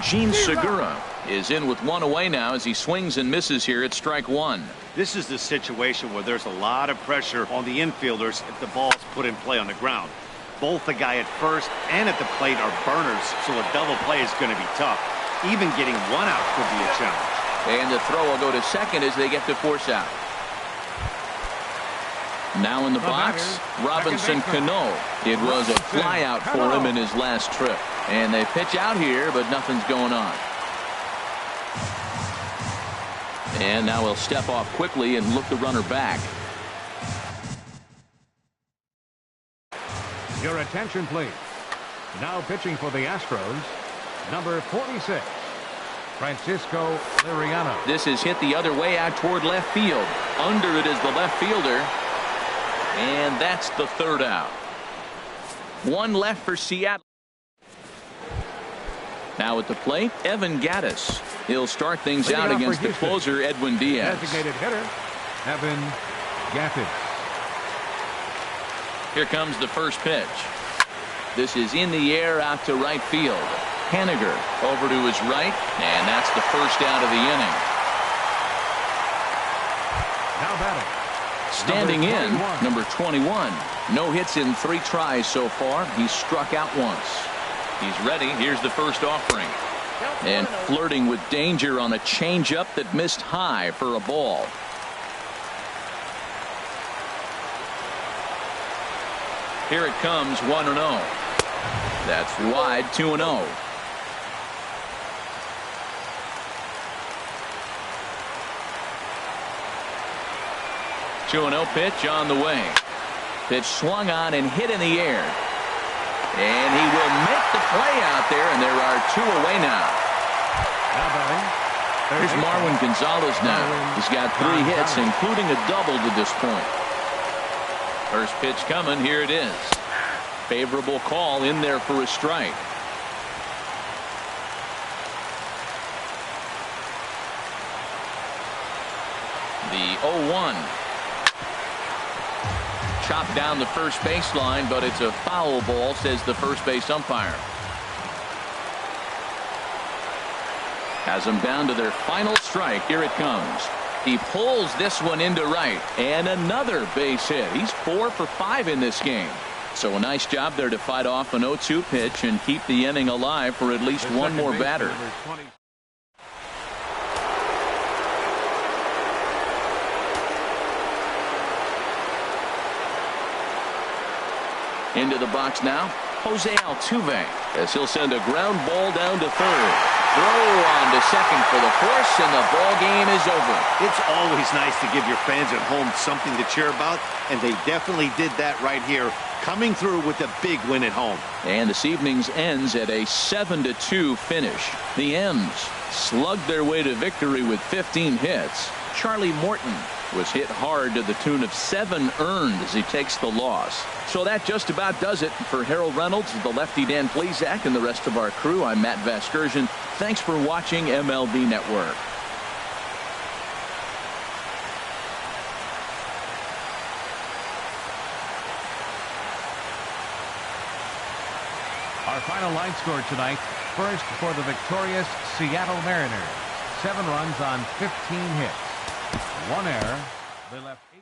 Gene Segura is in with 1 away now as he swings and misses here at strike 1. This is the situation where there's a lot of pressure on the infielders if the ball's put in play on the ground. Both the guy at first and at the plate are burners, so a double play is going to be tough. Even getting 1 out could be a challenge. And the throw will go to second as they get to force out. Now in the box, Robinson Cano. It was a flyout for him in his last trip. And they pitch out here, but nothing's going on. And now he'll step off quickly and look the runner back. Your attention, please. Now pitching for the Astros, number 46, Francisco Liriano. This is hit the other way out toward left field. Under it is the left fielder. And that's the 3rd out. 1 left for Seattle. Now at the plate, Evan Gattis. He'll start things out against the closer, Edwin Diaz. Designated hitter, Evan Gaffis. Here comes the first pitch. This is in the air out to right field. Haniger over to his right, and that's the first out of the inning. Now batting. Standing in, number 21. No hits in 3 tries so far. He's struck out once. He's ready. Here's the first offering. And flirting with danger on a changeup that missed high for a ball. Here it comes, 1-0. That's wide, 2-0. Pitch on the way. Pitch swung on and hit in the air. And he will make the play out there, and there are 2 away now. Here's Marwin Gonzalez now. He's got 3 hits, including a double to this point. First pitch coming. Here it is. Favorable call in there for a strike. The 0-1. Chopped down the first baseline, but it's a foul ball, says the first base umpire. Has them down to their final strike. Here it comes. He pulls this one into right, and another base hit. He's 4 for 5 in this game. So a nice job there to fight off an 0-2 pitch and keep the inning alive for at least one more batter. Into the box now, Jose Altuve, as he'll send a ground ball down to third. Throw on to second for the force, and the ball game is over. It's always nice to give your fans at home something to cheer about, and they definitely did that right here, coming through with a big win at home. And this evening's ends at a 7-2 finish. The M's slugged their way to victory with 15 hits. Charlie Morton was hit hard to the tune of 7 earned as he takes the loss. So that just about does it. For Harold Reynolds, the lefty Dan Plesac, and the rest of our crew, I'm Matt Vasgersian. Thanks for watching MLB Network. Our final line score tonight. First for the victorious Seattle Mariners. 7 runs on 15 hits. 1 error. They left 8.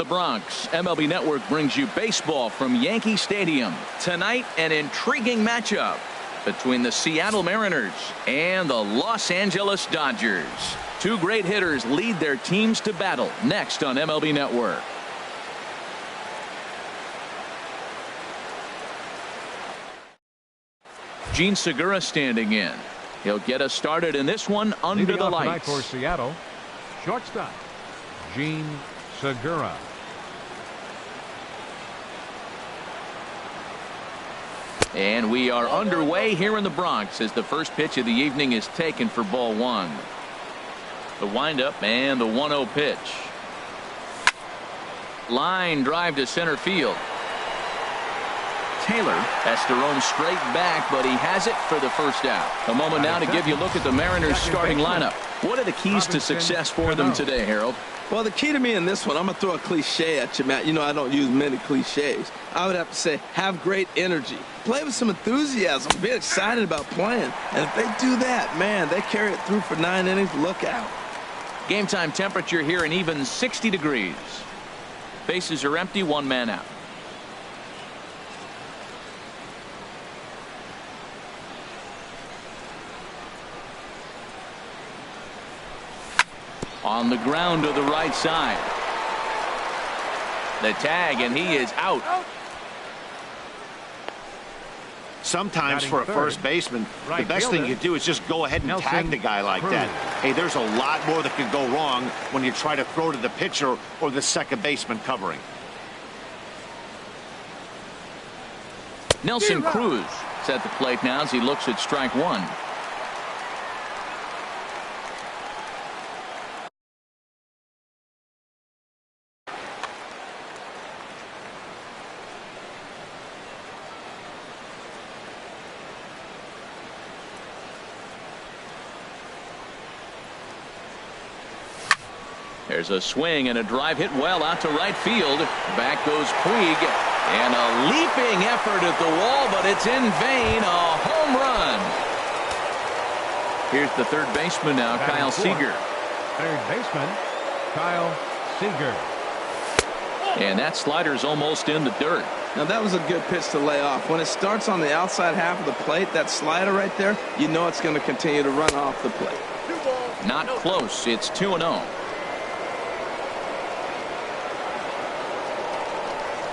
the Bronx, MLB Network brings you baseball from Yankee Stadium. Tonight, an intriguing matchup between the Seattle Mariners and the Los Angeles Dodgers. Two great hitters lead their teams to battle next on MLB Network. Gene Segura standing in. He'll get us started in this one under the lights. For Seattle, shortstop, Gene Segura. And we are underway here in the Bronx as the first pitch of the evening is taken for ball one. The windup and the 1-0 pitch. Line drive to center field. Taylor has to roam straight back, but he has it for the first out. A moment now to give you a look at the Mariners starting lineup. What are the keys to success for them today, Harold? Well, the key to me in this one, I'm going to throw a cliche at you, Matt. You know I don't use many cliches. I would have to say have great energy. Play with some enthusiasm. Be excited about playing. And if they do that, man, they carry it through for 9 innings. Look out. Game time temperature here an even 60 degrees. Bases are empty, one man out. On the ground to the right side. The tag, and he is out. Sometimes for a first baseman, the best thing you do is just go ahead and tag the guy like that. Hey, there's a lot more that could go wrong when you try to throw to the pitcher or the second baseman covering. Nelson Cruz is at the plate now as he looks at strike one. There's a swing and a drive hit well out to right field. Back goes Puig. And a leaping effort at the wall, but it's in vain. A home run. Here's the third baseman now, Kyle Seager. Third baseman, Kyle Seager. And that slider's almost in the dirt. Now, that was a good pitch to lay off. When it starts on the outside half of the plate, that slider right there, you know it's going to continue to run off the plate. Not close. It's 2-0.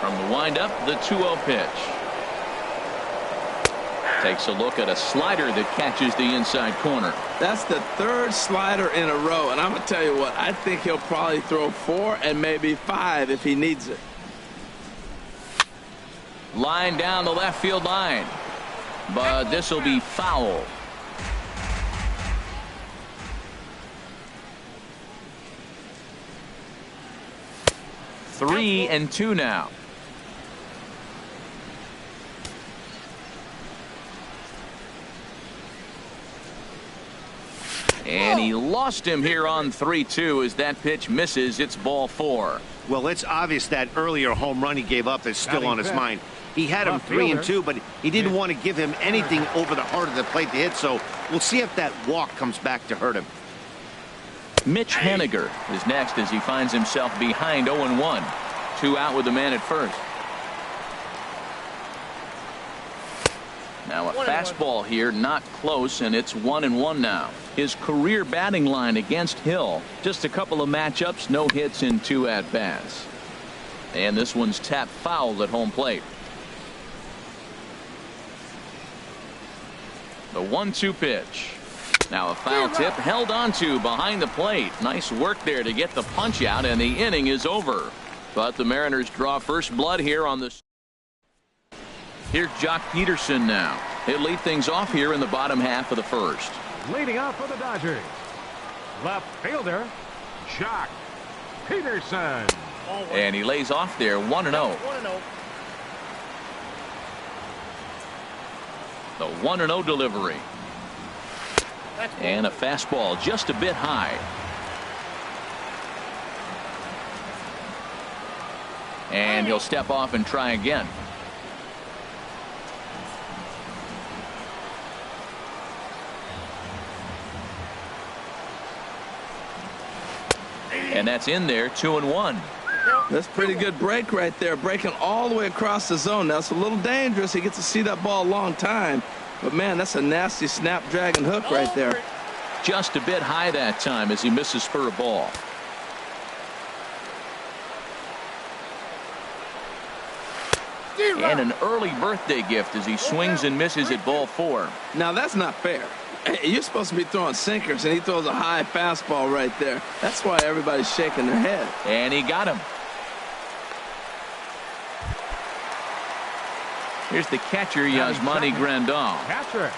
From the windup, the 2-0 pitch. Takes a look at a slider that catches the inside corner. That's the third slider in a row, and I'm going to tell you what, I think he'll probably throw 4 and maybe 5 if he needs it. Line down the left field line, but this will be foul. Three and 2 now. And he lost him here on 3-2 as that pitch misses. It's ball 4. Well, it's obvious that earlier home run he gave up is still on his mind. He had him 3-2, but he didn't want to give him anything over the heart of the plate to hit, so we'll see if that walk comes back to hurt him. Mitch Haniger is next as he finds himself behind 0-1. 2 out with the man at first. Now a fastball here, not close, and it's 1-1 now. His career batting line against Hill, just a couple of matchups, no hits in 2 at-bats. And this one's tapped foul at home plate. The 1-2 pitch. Now a foul tip held onto behind the plate. Nice work there to get the punch out, and the inning is over. But the Mariners draw first blood here on this. Here's Jock Peterson now. He'll lead things off here in the bottom half of the first. Leading off for the Dodgers, left fielder, Jock Peterson. And he lays off there 1-0. The 1-0 delivery. And a fastball just a bit high. And he'll step off and try again. And that's in there, 2-1. That's pretty good break right there, breaking all the way across the zone. Now, it's a little dangerous. He gets to see that ball a long time. But, man, that's a nasty snapdragon hook right there. Just a bit high that time as he misses for a ball. And an early birthday gift as he swings and misses at ball 4. Now, that's not fair. You're supposed to be throwing sinkers, and he throws a high fastball right there. That's why everybody's shaking their head. And he got him. Here's the catcher, Yasmani Grandal. Catcher,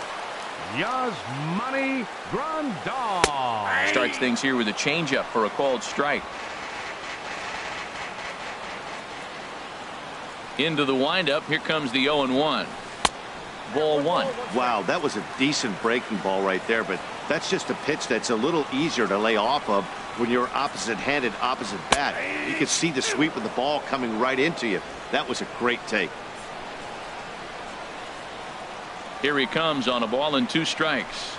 Yasmani Grandal. Starts things here with a changeup for a called strike. Into the windup. Here comes the 0-1. Ball 1. Wow, that was a decent breaking ball right there, but that's just a pitch that's a little easier to lay off of when you're opposite-handed, opposite bat. You can see the sweep of the ball coming right into you. That was a great take. Here he comes on a ball and 2 strikes.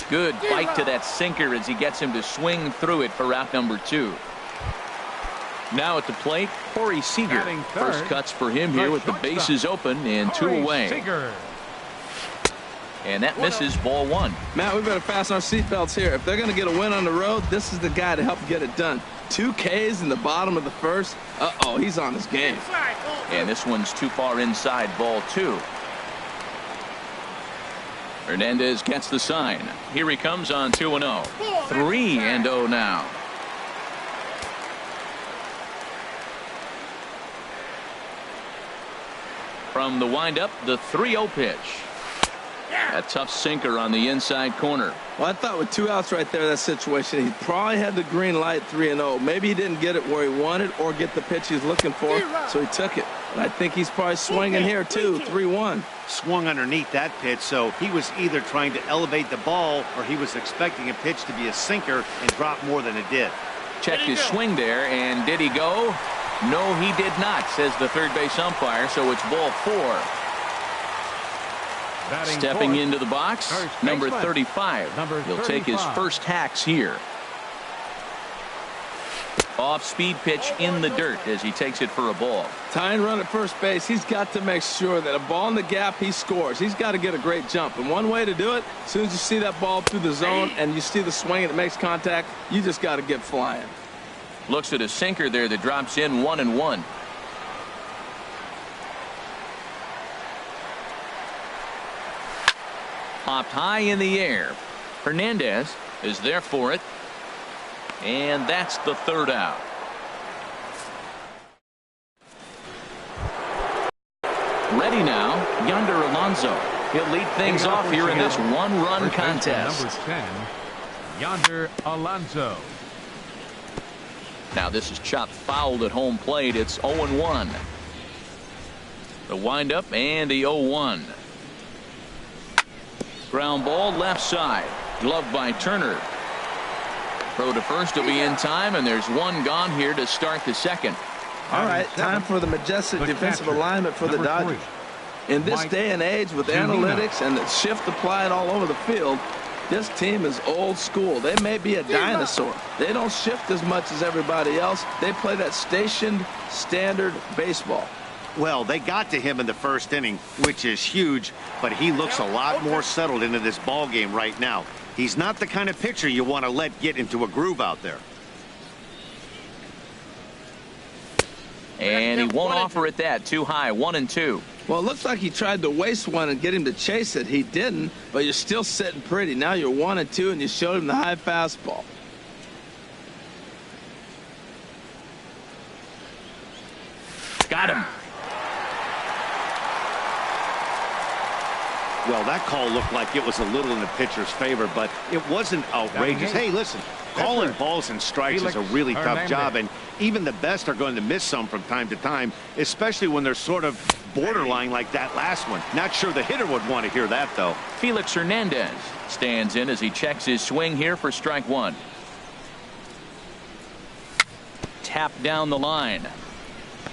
Good bite to that sinker as he gets him to swing through it for out number 2. Now at the plate, Corey Seager. First cuts for him here with the bases open and 2 away. Seager. And that misses ball 1. Matt, we better fasten our seatbelts here. If they're going to get a win on the road, this is the guy to help get it done. 2 Ks in the bottom of the first. Uh-oh, he's on his game. And this one's too far inside, ball 2. Hernandez gets the sign. Here he comes on 2-0. 3-0 now. From the windup, the 3-0 pitch. A tough sinker on the inside corner. Well, I thought with 2 outs right there in that situation, he probably had the green light 3-0. Maybe he didn't get it where he wanted or get the pitch he's looking for, so he took it. But I think he's probably swinging here, too, 3-1. Swung underneath that pitch, so he was either trying to elevate the ball or he was expecting a pitch to be a sinker and drop more than it did. Checked his swing there, and did he go? No, he did not, says the third base umpire, so it's ball 4. Batting Stepping fourth, into the box, number 35. He'll take his first hacks here. Off-speed pitch in the dirt as he takes it for a ball. Tying run at first base, he's got to make sure that a ball in the gap, he scores. He's got to get a great jump. And one way to do it, as soon as you see that ball through the zone and you see the swing and it makes contact, you just got to get flying. Looks at a sinker there that drops in 1-1. Popped high in the air. Hernandez is there for it. And that's the 3rd out. Ready now, Yonder Alonso. He'll lead things off here in this 1-run contest. Number 10, Yonder Alonso. Now this is chopped fouled at home plate. It's 0-1. The windup and the 0-1. Ground ball left side. Gloved by Turner. Throw to first will be in time, and there's one gone here to start the second. All right, time for the majestic defensive alignment for the Dodgers. In this day and age with analytics and the shift applied all over the field, this team is old school. They may be a dinosaur. They don't shift as much as everybody else. They play that stationed standard baseball. Well, they got to him in the first inning, which is huge, but he looks a lot more settled into this ball game right now. He's not the kind of pitcher you want to let get into a groove out there. And he won't offer it that. Too high. 1-2. Well, it looks like he tried to waste one and get him to chase it. He didn't, but you're still sitting pretty. Now you're 1-2, and you showed him the high fastball. Got him. Well, that call looked like it was a little in the pitcher's favor, but it wasn't outrageous. Hey, listen, calling balls and strikes is a really tough job, and even the best are going to miss some from time to time, especially when they're sort of borderline like that last one. Not sure the hitter would want to hear that, though. Felix Hernandez stands in as he checks his swing here for strike 1. Tap down the line.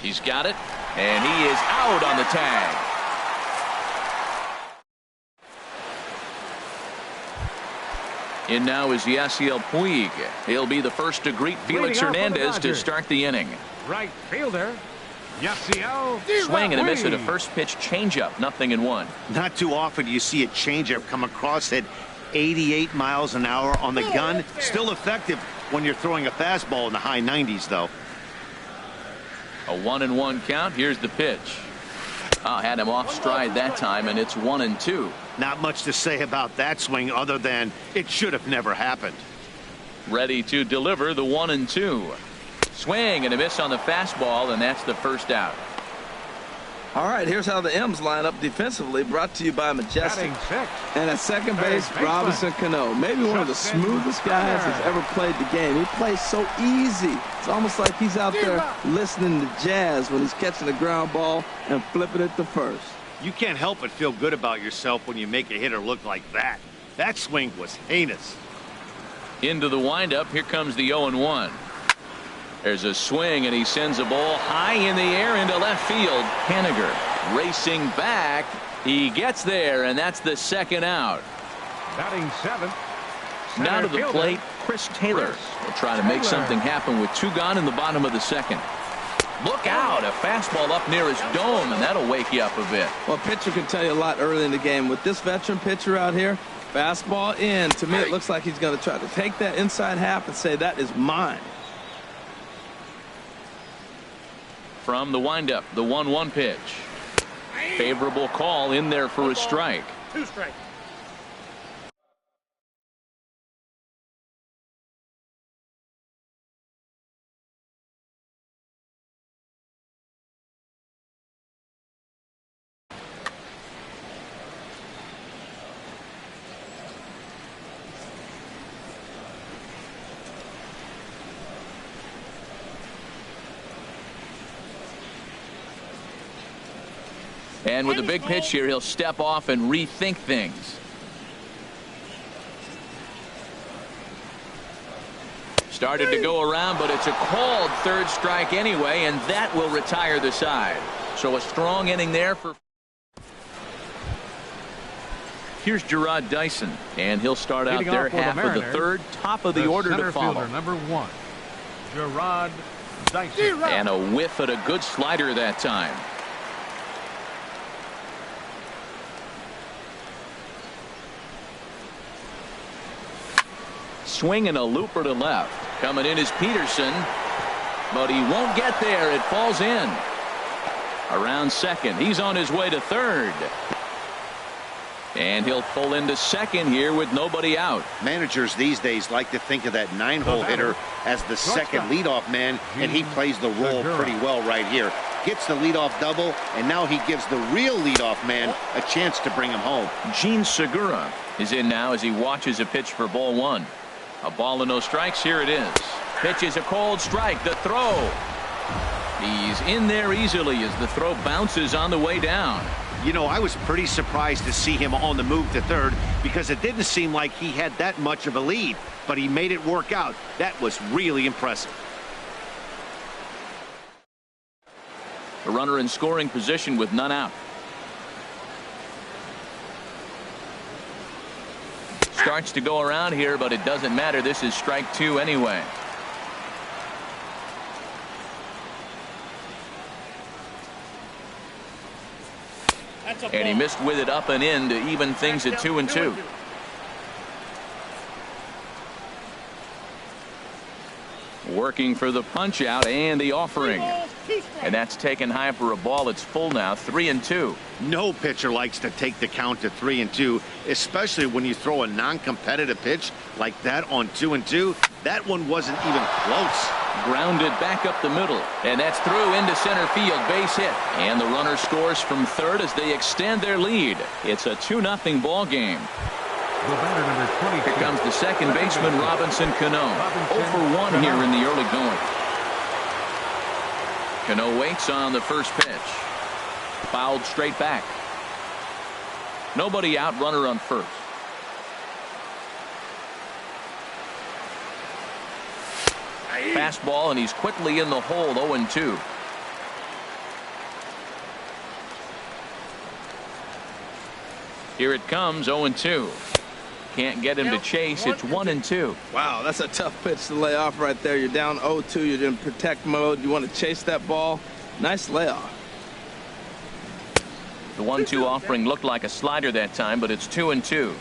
He's got it, and he is out on the tag. In now is Yasiel Puig. He'll be the first to greet Felix Hernandez to start the inning. Right fielder. Yasiel. Swing and a miss at a first pitch changeup. 0-1. Not too often you see a changeup come across at 88 miles an hour on the gun. Still effective when you're throwing a fastball in the high 90s, though. A 1-1 count. Here's the pitch. Had him off stride that time, and it's 1-2. Not much to say about that swing other than it should have never happened. Ready to deliver the 1-2. Swing and a miss on the fastball, and that's the first out. All right, here's how the M's line up defensively, brought to you by Majestic. And at second base, Robinson Cano. Maybe one of the smoothest guys that's ever played the game. He plays so easy. It's almost like he's out there listening to jazz when he's catching the ground ball and flipping it to first. You can't help but feel good about yourself when you make a hitter look like that. That swing was heinous. Into the windup. Here comes the 0-1. There's a swing, and he sends a ball high in the air into left field. Haniger racing back. He gets there, and that's the second out. Batting seventh. Now to the plate, Chris Taylor will try to make something happen with 2 gone in the bottom of the second. Look out, a fastball up near his dome, and that'll wake you up a bit. Well, a pitcher can tell you a lot early in the game. With this veteran pitcher out here, fastball in. To me, it looks like he's going to try to take that inside half and say, that is mine. From the windup, the 1-1 pitch. Favorable call in there for a strike. 2 strikes. And with the big pitch here, he'll step off and rethink things. Started to go around, but it's a called third strike anyway, and that will retire the side. So a strong inning there for. Here's Gerard Dyson, and he'll start out there half of the third, top of the order to follow. Number 1, Gerard Dyson. And a whiff at a good slider that time. Swing and a looper to left. Coming in is Peterson, but he won't get there. It falls in. Around second. He's on his way to third. And he'll pull into second here with nobody out. Managers these days like to think of that 9-hole hitter as the second leadoff man, and he plays the role pretty well right here. Gets the leadoff double, and now he gives the real leadoff man a chance to bring him home. Gene Segura is in now as he watches a pitch for ball 1. A ball and no strikes. Here it is. Pitch is a cold strike. The throw. He's in there easily as the throw bounces on the way down. You know, I was pretty surprised to see him on the move to third because it didn't seem like he had that much of a lead, but he made it work out. That was really impressive. A runner in scoring position with none out. Starts to go around here, but it doesn't matter. This is strike 2 anyway. And he missed with it up and in to even things at 2-2. Working for the punch out and the offering. And that's taken high for a ball. It's full now. 3-2. No pitcher likes to take the count to 3-2, especially when you throw a non-competitive pitch like that on 2-2. That one wasn't even close. Grounded back up the middle, and that's through into center field. Base hit, and the runner scores from third as they extend their lead. It's a 2-0 ball game. The batter, number 22. Here comes the second baseman, Robinson Cano. 0 for 1 here in the early going. Cano waits on the first pitch. Fouled straight back. Nobody out, runner on first. Fastball, and he's quickly in the hole. 0-2. Here it comes. 0-2. Can't get him to chase. It's 1-2. Wow, that's a tough pitch to lay off right there. You're down 0-2. You're in protect mode. You want to chase that ball. Nice layoff. The 1-2 offering looked like a slider that time, but it's 2-2.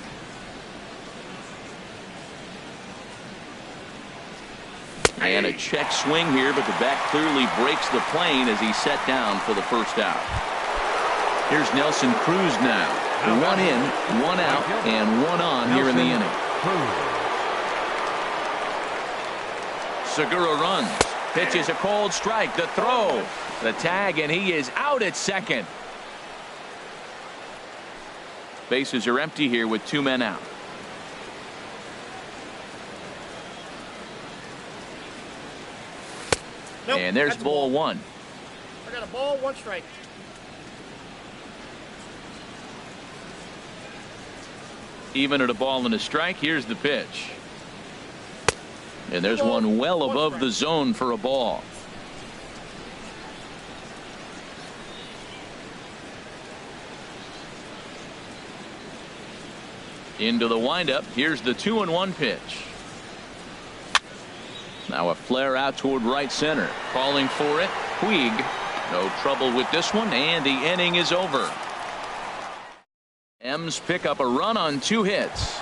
And a check swing here, but the bat clearly breaks the plane as he's set down for the first out. Here's Nelson Cruz now. One in, one out, and one on here in the inning. Segura runs. Pitches a cold strike. The throw. The tag, and he is out at second. Bases are empty here with 2 men out. Nope, and there's ball 1. I got a ball, 1 strike. Even at a ball and a strike, here's the pitch. And there's one well above the zone for a ball. Into the windup. Here's the 2-1 pitch. Now a flare out toward right center. Calling for it. Puig. No trouble with this one, and the inning is over. M's pick up a run on 2 hits.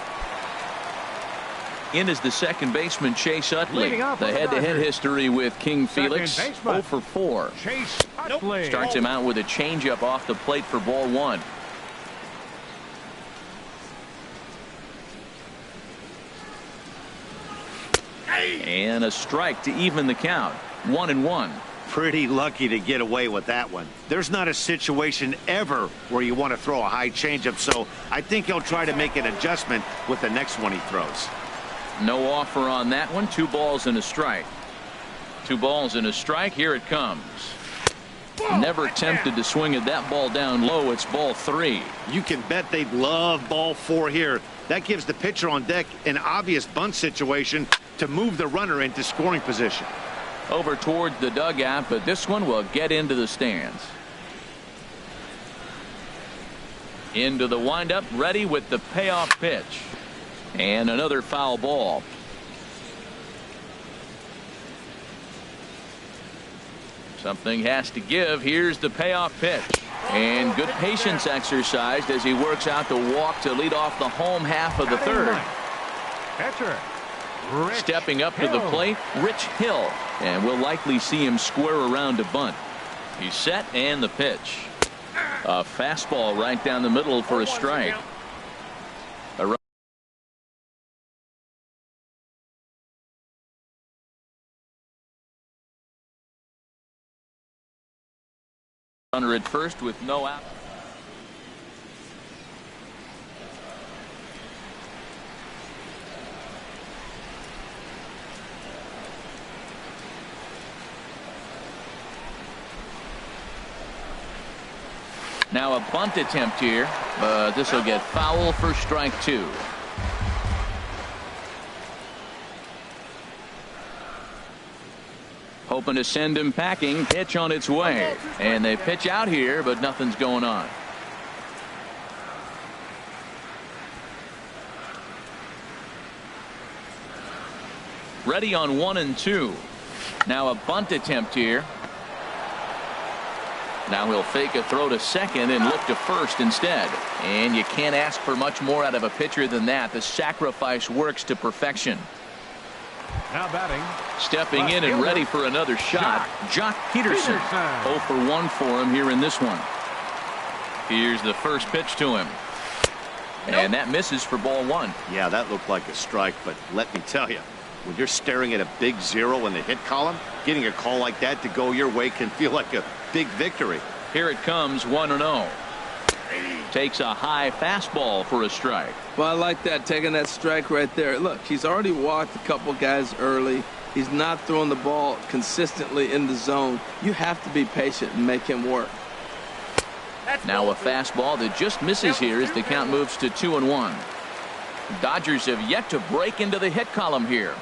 In is the second baseman, Chase Utley. The head-to-head history with King Felix, 0 for 4. Chase Utley. Starts him out with a changeup off the plate for ball 1. And a strike to even the count. 1-1. Pretty lucky to get away with that one. There's not a situation ever where you want to throw a high changeup, so I think he'll try to make an adjustment with the next one he throws. No offer on that one. 2 balls and a strike. 2 balls and a strike. Here it comes. Never tempted to swing at that ball down low. It's ball 3. You can bet they'd love ball 4 here. That gives the pitcher on deck an obvious bunt situation to move the runner into scoring position. Over toward the dugout, but this one will get into the stands. Into the windup, ready with the payoff pitch. And another foul ball. Something has to give. Here's the payoff pitch. And good patience exercised as he works out the walk to lead off the home half of the third. Catcher. Stepping up to the plate, Rich Hill. And we'll likely see him square around to bunt. He's set, and the pitch. A fastball right down the middle for a strike. A runner at first with no out. Now a bunt attempt here, but this will get foul for strike 2. Hoping to send him packing. Pitch on its way, and they pitch out here, but nothing's going on. Ready on 1-2. Now a bunt attempt here. Now he'll fake a throw to second and look to first instead. And you can't ask for much more out of a pitcher than that. The sacrifice works to perfection. Now batting. Stepping in and ready for another shot, Jock Peterson. 0 for 1 for him here in this one. Here's the first pitch to him. And that misses for ball 1. Yeah, that looked like a strike, but let me tell you, when you're staring at a big 0 in the hit column, getting a call like that to go your way can feel like a big victory. Here it comes, 1-0. Takes a high fastball for a strike. Well, I like that, taking that strike right there. Look, he's already walked a couple guys early. He's not throwing the ball consistently in the zone. You have to be patient and make him work. Now a fastball that just misses here as the count moves to 2-1. Dodgers have yet to break into the hit column here.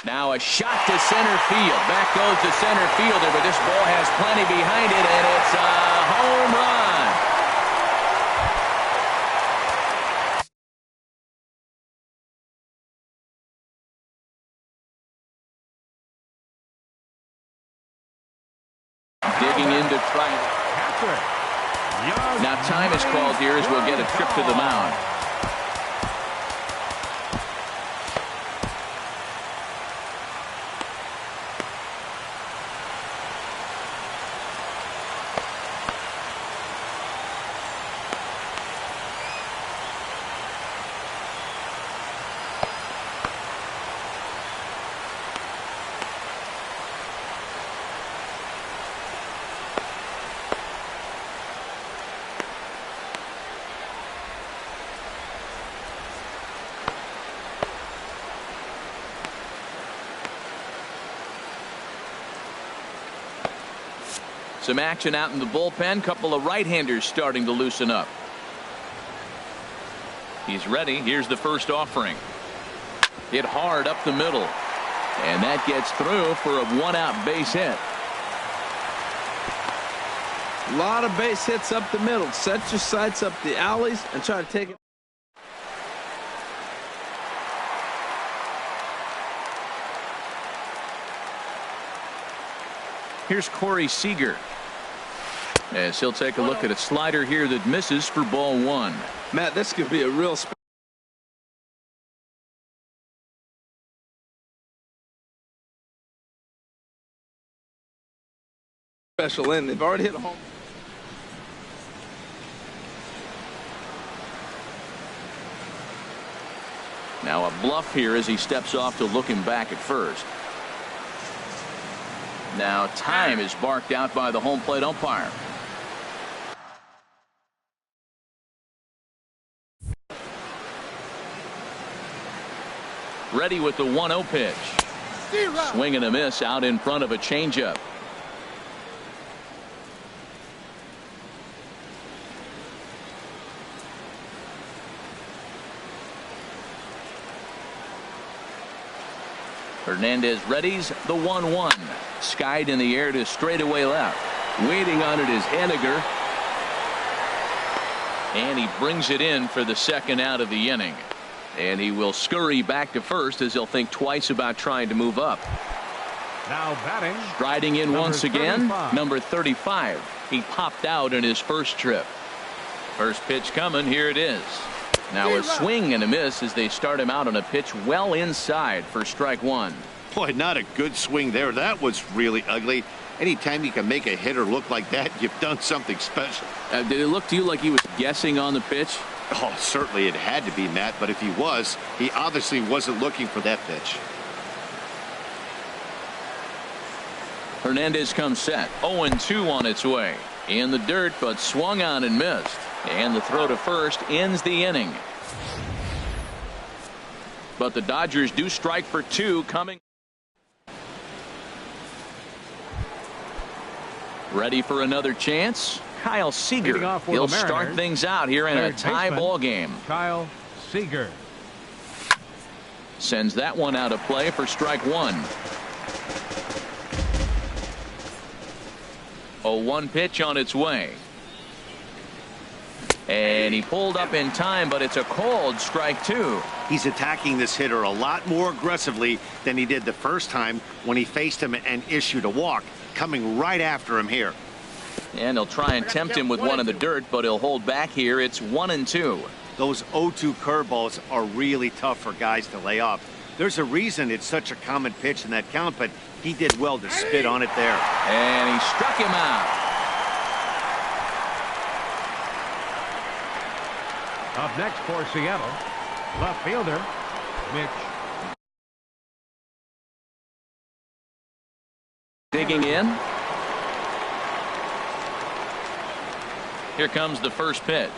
Now a shot to center field. Back goes the center fielder, but this ball has plenty behind it, and it's a home run. digging in to try. Now time is called here as we'll get a trip to the mound. Some action out in the bullpen. Couple of right-handers starting to loosen up. He's ready. Here's the first offering. Hit hard up the middle. And that gets through for a one-out base hit. A lot of base hits up the middle. Set your sights up the alleys and try to take it. Here's Corey Seager. As he'll take a look at a slider here that misses for ball one. Matt, this could be a real special inning. They've already hit a home. Now a bluff here as he steps off to look him back at first. Now time is barked out by the home plate umpire. Ready with the 1-0 pitch. Swing and a miss out in front of a changeup. Hernandez readies the 1-1. Skied in the air to straightaway left. Waiting on it is Haniger. And he brings it in for the second out of the inning. And he will scurry back to first as he'll think twice about trying to move up. Now batting. Striding in once again. 35. Number 35. He popped out in his first trip. First pitch coming. Here it is. Now a swing and a miss as they start him out on a pitch well inside for strike one. Boy, not a good swing there. That was really ugly. Anytime you can make a hitter look like that, you've done something special. Did it look to you like he was guessing on the pitch? Oh, certainly it had to be, Matt, but if he was, he obviously wasn't looking for that pitch. Hernandez comes set. 0-2 on its way. In the dirt, but swung on and missed. And the throw to first ends the inning. But the Dodgers do strike for two coming. Ready for another chance? Kyle Seager. He'll start things out here in a tie ball game. Kyle Seager sends that one out of play for strike one. 0-1 pitch on its way. And he pulled up in time, but it's a called strike two. He's attacking this hitter a lot more aggressively than he did the first time when he faced him and issued a walk, coming right after him here. And he'll try and tempt him with one in the dirt, but he'll hold back here. It's 1-2. Those 0-2 curveballs are really tough for guys to lay off. There's a reason it's such a common pitch in that count, but he did well to spit on it there. And he struck him out. up next for Seattle. Left fielder Mitch. Digging in. Here comes the first pitch.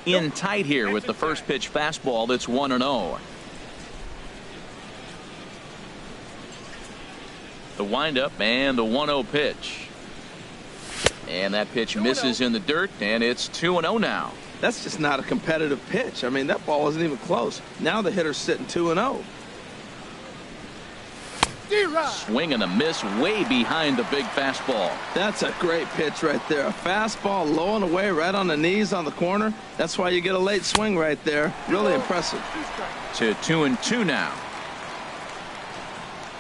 In tight here with the first pitch fastball. That's 1-0. The windup and the 1-0 pitch. And that pitch misses in the dirt, and it's 2-0 now. That's just not a competitive pitch. I mean, that ball isn't even close. Now the hitter's sitting 2-0. Swing and a miss way behind the big fastball. That's a great pitch right there. A fastball low and away right on the knees on the corner. That's why you get a late swing right there. Really impressive. To 2-2 now.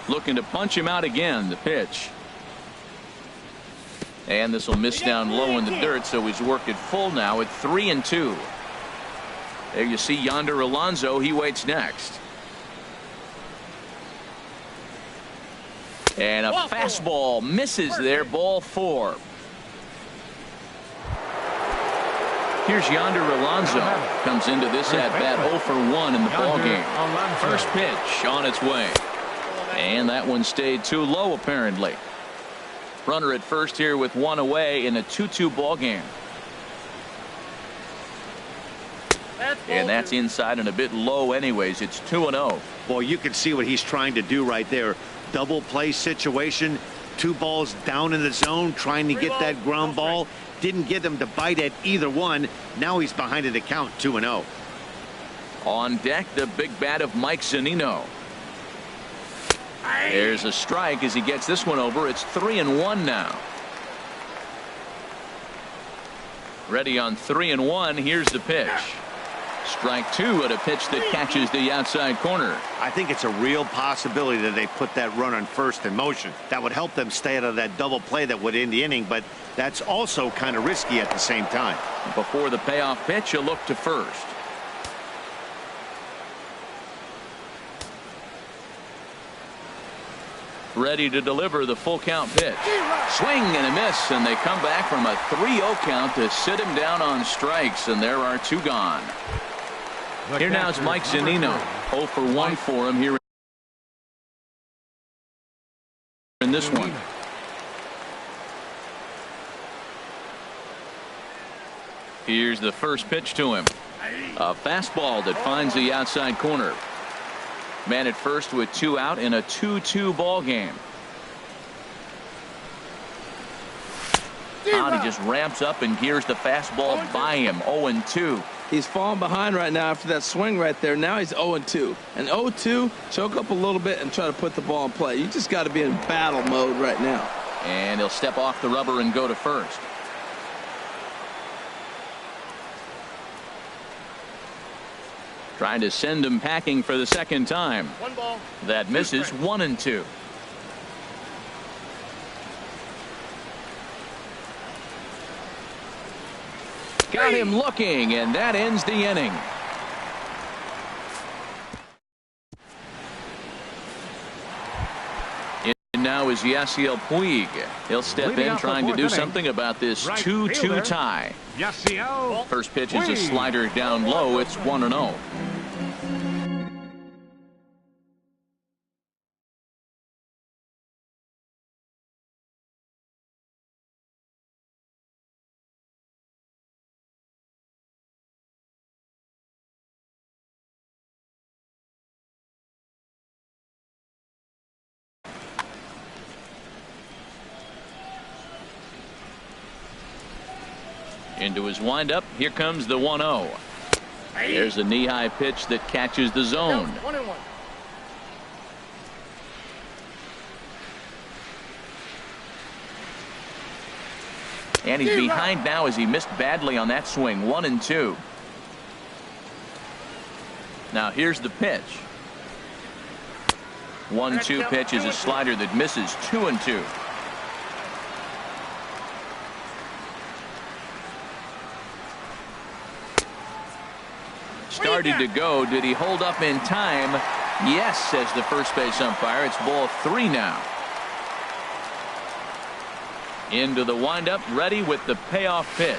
Looking to punch him out again. The pitch. And this will miss down low in the dirt, so he's worked it full now at 3-2. There you see Yonder Alonso. He waits next. And a fastball misses there. Ball 4. Here's Yonder Alonso. Comes into this at bat 0 for 1 in the ball game. First pitch on its way. And that one stayed too low apparently. Runner at first here with 1 away in a 2-2 ball game. And that's inside and a bit low anyways. It's 2-0. Boy, you can see what he's trying to do right there. Double play situation. 2 balls down in the zone trying to get that ground ball. Didn't get him to bite at either one. Now he's behind an account 2-0. On deck, the big bat of Mike Zunino. There's a strike as he gets this one over. It's 3-1 now. Ready on 3-1. Here's the pitch. Strike 2 at a pitch that catches the outside corner. I think it's a real possibility that they put that run on first in motion. That would help them stay out of that double play that would end the inning, but that's also kind of risky at the same time. Before the payoff pitch, a look to first. Ready to deliver the full count pitch. Swing and a miss, and they come back from a 3-0 count to sit him down on strikes, and there are 2 gone. Here now is Mike Zunino. 0 for 1 for him here in this one. Here's the first pitch to him. A fastball that finds the outside corner. Man at first with 2 out in a 2-2 ball game. Now he just ramps up and gears the fastball by him. 0-2. He's falling behind right now after that swing right there. Now he's 0-2. And 0-2, choke up a little bit and try to put the ball in play. You just got to be in battle mode right now. And he'll step off the rubber and go to first. Trying to send him packing for the second time. 1 ball. That misses. 1-2. Got him looking, and that ends the inning. And now is Yasiel Puig. He'll step in trying to do something about this 2-2 tie. First pitch is a slider down low. It's 1-0. Into his windup. Here comes the 1-0. There's a knee-high pitch that catches the zone. 1-1. And he's behind now as he missed badly on that swing. 1-2. Now here's the pitch. 1-2 pitch is a slider that misses. 2-2. Started to go. Did he hold up in time? Yes, says the first base umpire. It's ball 3 now. Into the windup, ready with the payoff pitch.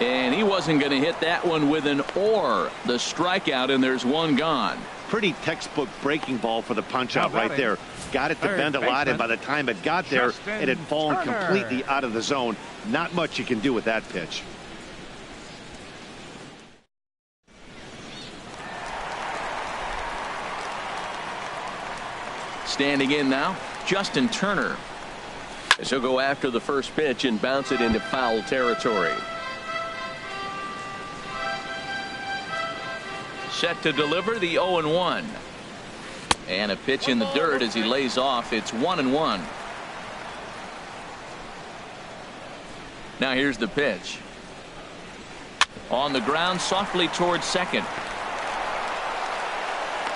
And he wasn't going to hit that one with an or. The strikeout, and there's 1 gone. Pretty textbook breaking ball for the punch out right there. Got it to bend a lot, and by the time it got there, it had fallen completely out of the zone. Not much you can do with that pitch. Standing in now, Justin Turner. As he'll go after the first pitch and bounce it into foul territory. Set to deliver the 0-1. And a pitch in the dirt as he lays off. It's 1-1. Now here's the pitch. On the ground softly towards second.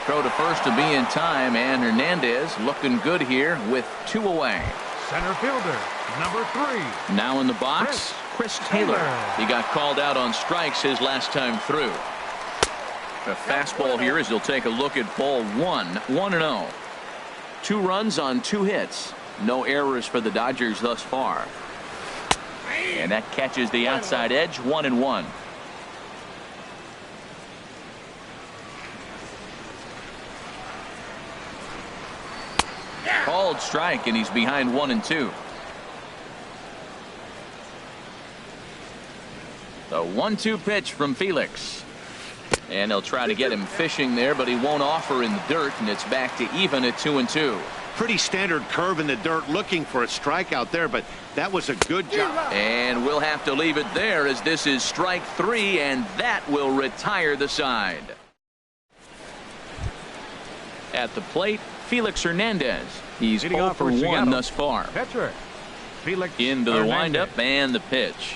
Throw to first to be in time, and Hernandez looking good here with 2 away. Center fielder, number 3. Now in the box, Chris Taylor. He got called out on strikes his last time through. A fastball here as he'll take a look at ball 1, 1-0. 2 runs on 2 hits. No errors for the Dodgers thus far. And that catches the outside edge, 1-1. Called strike, and he's behind 1-2. The 1-2 pitch from Felix. And they'll try to get him fishing there, but he won't offer in the dirt, and it's back to even at 2-2. Pretty standard curve in the dirt, looking for a strikeout there, but that was a good job. And we'll have to leave it there as this is strike 3, and that will retire the side. At the plate, Felix Hernandez. He's 0 for 1 thus far. Pitcher, Felix Into the Hernandez. windup and the pitch.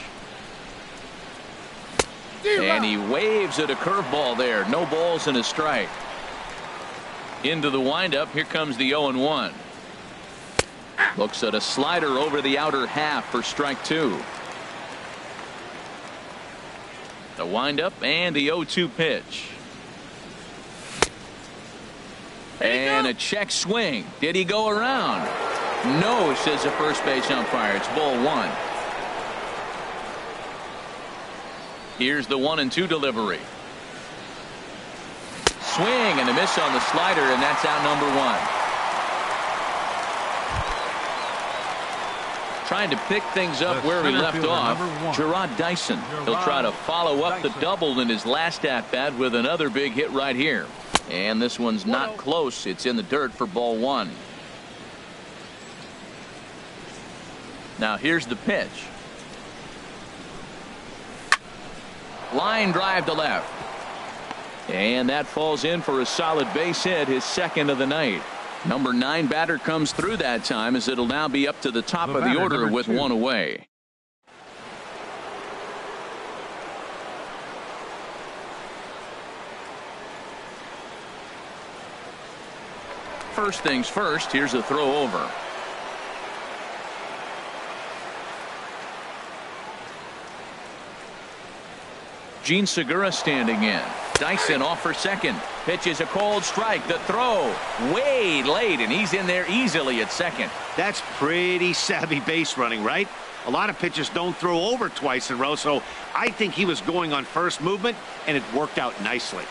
And he waves at a curveball there. No balls and a strike. Into the windup. Here comes the 0-1. Looks at a slider over the outer half for strike 2. The windup and the 0-2 pitch. And a check swing. Did he go around? No, says the first base umpire. It's ball 1. Here's the 1-2 delivery. Swing and a miss on the slider, and that's out number 1. Trying to pick things up where he left off. Gerard Dyson. He'll try to follow up the double in his last at-bat with another big hit right here. And this one's not close. It's in the dirt for ball 1. Now here's the pitch. Line drive to left. And that falls in for a solid base hit, his second of the night. Number 9 batter comes through that time as it'll now be up to the top of the order with 1 away. First things first, here's a throw over. Gene Segura standing in. Dyson off for second. Pitches a cold strike. The throw way late, and he's in there easily at second. That's pretty savvy base running, right? A lot of pitchers don't throw over twice in a row, so I think he was going on first movement, and it worked out nicely.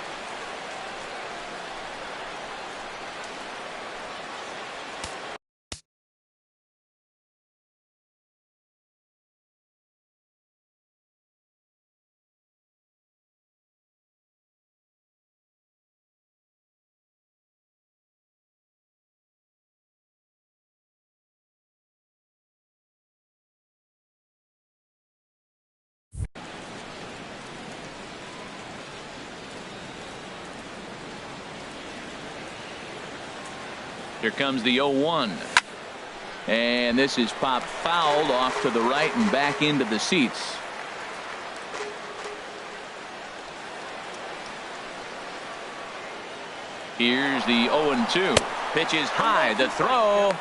Here comes the 0-1. And this is popped fouled off to the right and back into the seats. Here's the 0-2. Pitch is high. The throw.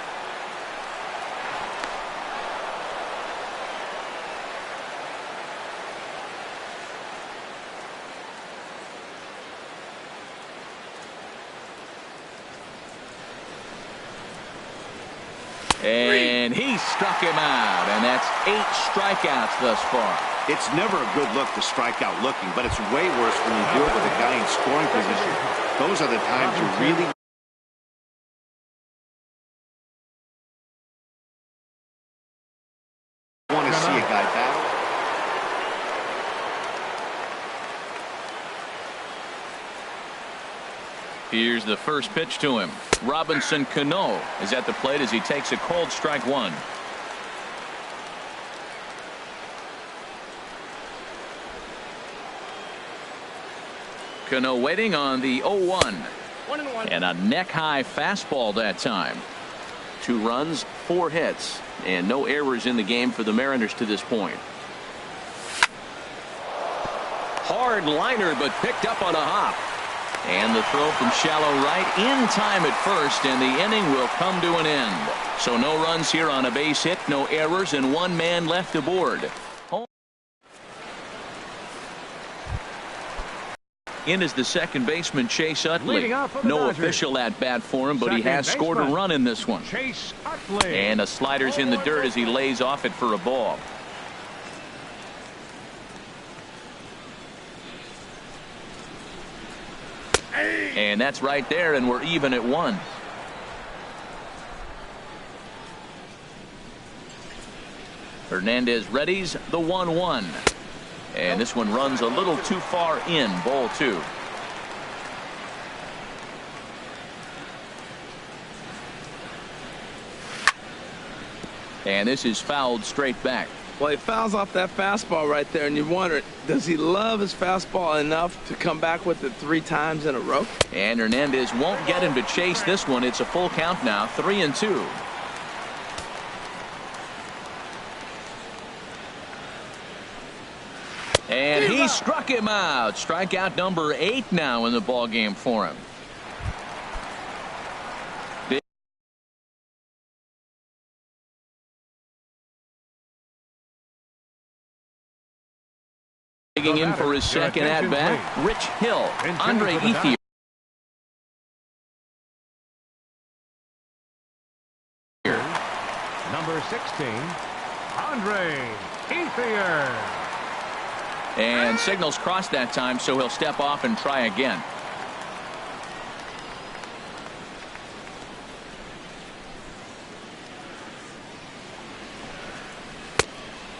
And he struck him out, and that's 8 strikeouts thus far. It's never a good look to strike out looking, but it's way worse when you do it with a guy in scoring position. Those are the times you really want to see a guy battle. Here's the first pitch to him. Robinson Cano is at the plate as he takes a cold strike 1. Cano waiting on the 0-1. 1-1. And a neck-high fastball that time. 2 runs, 4 hits, and no errors in the game for the Mariners to this point. Hard liner, but picked up on a hop. And the throw from shallow right in time at first, and the inning will come to an end. So no runs here on a base hit, no errors, and one man left aboard. In is the second baseman, Chase Utley. No official at bat for him, but he has scored a run in this one. Chase Utley. And a slider's in the dirt as he lays off it for a ball. And that's right there, and we're even at 1. Hernandez readies the 1-1. And this one runs a little too far in, ball 2. And this is fouled straight back. Well, he fouls off that fastball right there, and you wonder, does he love his fastball enough to come back with it 3 times in a row? And Hernandez won't get him to chase this one. It's a full count now, 3-2. And he struck him out. Strikeout number 8 now in the ball game for him. Digging in for his second at bat, Rich Hill, Andre Ethier. Number 16, Andre Ethier. And signals crossed that time, so he'll step off and try again.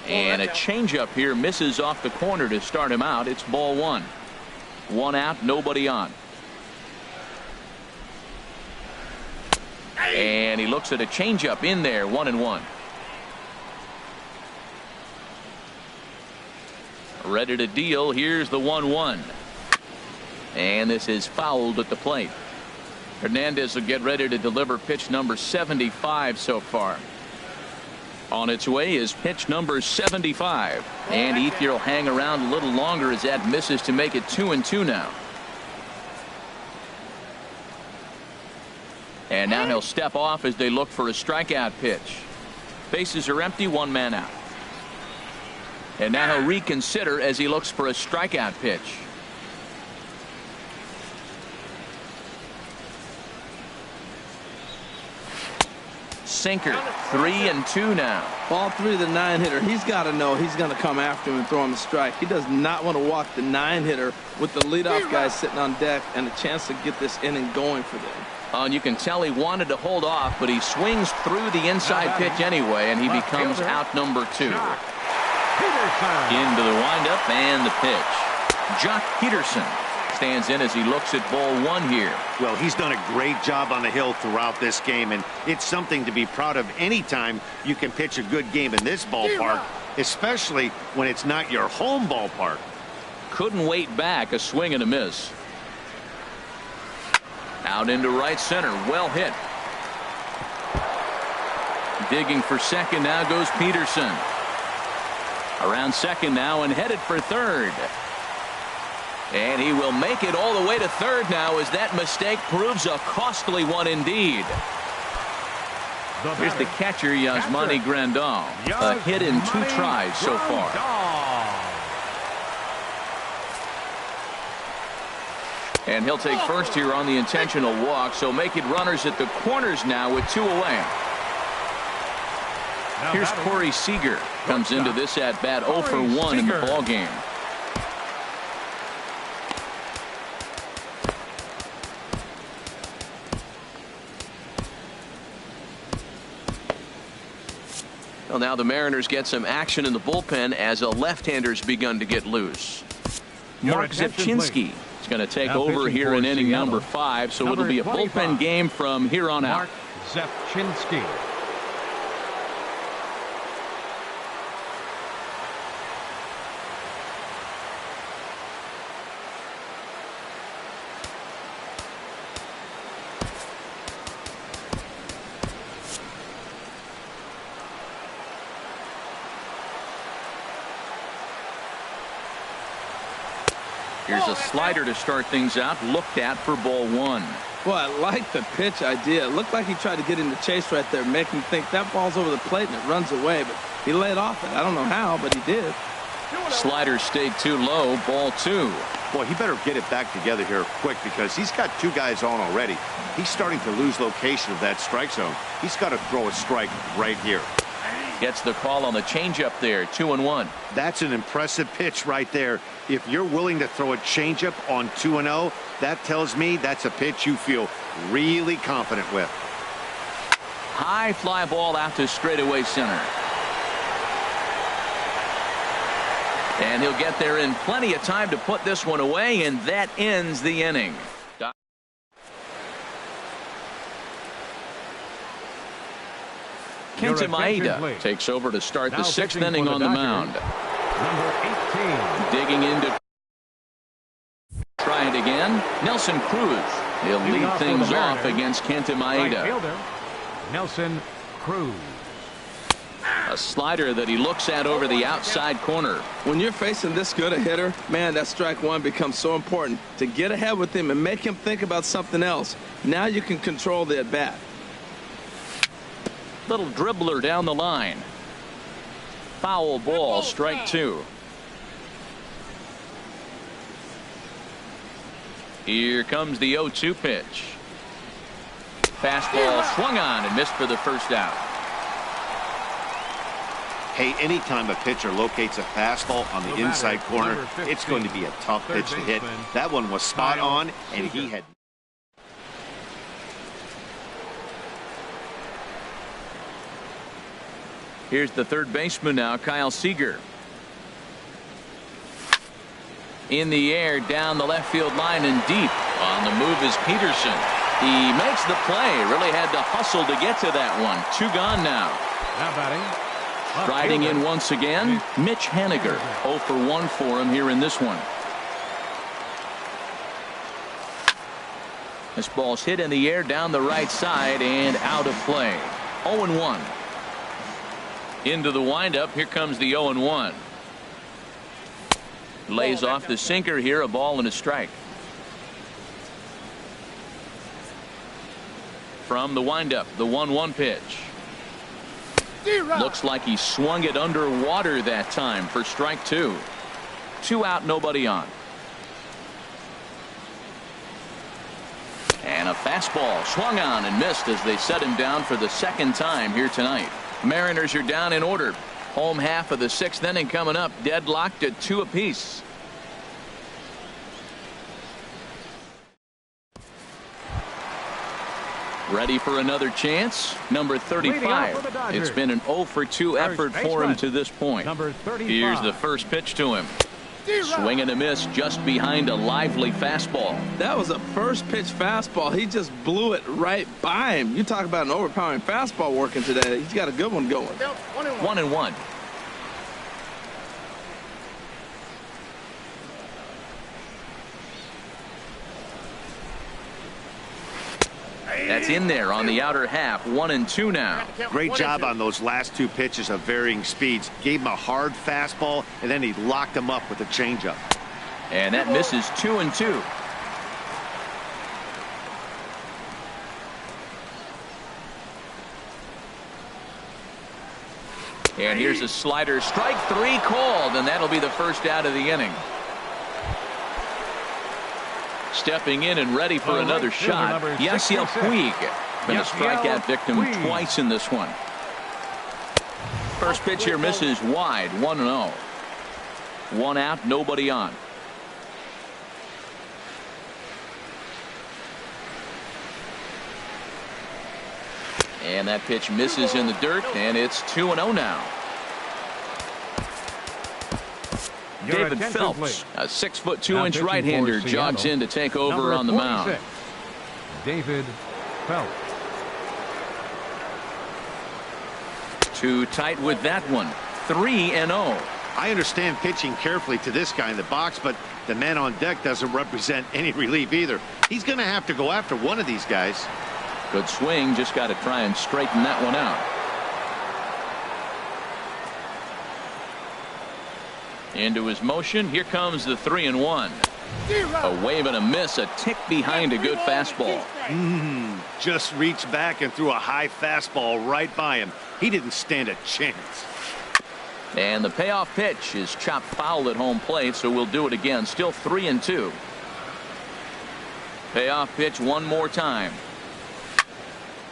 And a changeup here misses off the corner to start him out. It's ball 1. 1 out, nobody on. And he looks at a changeup in there, 1-1. Ready to deal. Here's the 1-1. And this is fouled at the plate. Hernandez will get ready to deliver pitch number 75 so far. On its way is pitch number 75. And Ethier will hang around a little longer as that misses to make it 2-2 now. And now he'll step off as they look for a strikeout pitch. Bases are empty, 1 man out. And now he'll reconsider as he looks for a strikeout pitch. Sinker, 3-2 now. Ball 3, the 9-hitter. He's got to know he's going to come after him and throw him a strike. He does not want to walk the 9-hitter with the leadoff guy sitting on deck and a chance to get this inning going for them. And you can tell he wanted to hold off, but he swings through the inside pitch anyway, and he becomes out number 2. Into the windup and the pitch. Jock Peterson stands in as he looks at ball 1 here. Well, he's done a great job on the hill throughout this game, and it's something to be proud of anytime you can pitch a good game in this ballpark, especially when it's not your home ballpark. Couldn't wait back, a swing and a miss. Out into right center, well hit. Digging for second now goes Peterson. Around second now and headed for third. And he will make it all the way to third now as that mistake proves a costly one indeed. Here's the catcher, Yasmani Grandal. A hit in 2 tries so far. And he'll take first here on the intentional walk, so make it runners at the corners now with 2 away. Here's Corey Seager. Comes into this at bat 0 for 1 in the ball game. Well, now the Mariners get some action in the bullpen as a left-hander's begun to get loose. Mark Zepchinski is going to take over here in inning number 5, so it'll be a bullpen game from here on out. Mark Zepchinski. Here's a slider to start things out, looked at for ball one. Well, I like the pitch idea. It looked like he tried to get in the chase right there, make him think that ball's over the plate and it runs away, but he laid off it. I don't know how, but he did. Slider stayed too low, ball two. Boy, he better get it back together here quick because he's got two guys on already. He's starting to lose location of that strike zone. He's got to throw a strike right here. Gets the call on the changeup there, 2-1. That's an impressive pitch right there. If you're willing to throw a changeup on 2-0, that tells me that's a pitch you feel really confident with. High fly ball out to straightaway center. And he'll get there in plenty of time to put this one away, and that ends the inning. Kenta Maeda takes over to start the sixth inning on the mound. Number 18. Digging into. Try it again. Nelson Cruz. He'll lead things off against Kenta Maeda. Right fielder, Nelson Cruz. A slider that he looks at over the outside corner. When you're facing this good a hitter, man, that strike one becomes so important to get ahead with him and make him think about something else. Now you can control the at-bat. Little dribbler down the line. Foul ball, strike two. Here comes the 0-2 pitch. Fastball swung on and missed for the first out. Hey, anytime a pitcher locates a fastball on the inside corner, it's going to be a tough pitch to hit. That one was spot on, and he had. Here's the third baseman now, Kyle Seager. In the air, down the left field line and deep. On the move is Peterson. He makes the play. Really had to hustle to get to that one. Two gone now. Now batting. Riding in once again, Mitch Haniger. 0 for 1 for him here in this one. This ball's hit in the air down the right side and out of play. 0-1. Into the windup. Here comes the 0-1. Lays off the sinker here. A ball and a strike. From the windup, the 1-1 pitch. Looks like he swung it underwater that time for strike two. 2 out, nobody on. And a fastball swung on and missed as they set him down for the second time here tonight. Mariners are down in order. Home half of the sixth inning coming up, deadlocked at 2 apiece. Ready for another chance. Number 35. It's been an 0 for 2 effort for him to this point. Here's the first pitch to him. Swing and a miss just behind a lively fastball. That was a first pitch fastball. He just blew it right by him. You talk about an overpowering fastball working today. He's got a good one going. 1-1. That's in there on the outer half. 1-2 now. Great job on those last 2 pitches of varying speeds. Gave him a hard fastball, and then he locked him up with a changeup. And that misses 2-2. And here's a slider. Strike 3 called, and that'll be the first out of the inning. Stepping in and ready for another shot. Yasiel Puig. Been a strikeout victim twice in this one. First pitch here misses wide. 1-0. 1 out, nobody on. And that pitch misses in the dirt, and it's 2-0 now. David Phelps, a 6'2" right-hander, jogs in to take over on the mound. David Phelps. Too tight with that one. 3-0. I understand pitching carefully to this guy in the box, but the man on deck doesn't represent any relief either. He's going to have to go after one of these guys. Good swing, just got to try and straighten that one out. Into his motion. Here comes the 3-1. A wave and a miss, a tick behind a good fastball. Just reached back and threw a high fastball right by him. He didn't stand a chance. And the payoff pitch is chopped foul at home plate, so we'll do it again. Still 3-2. Payoff pitch one more time.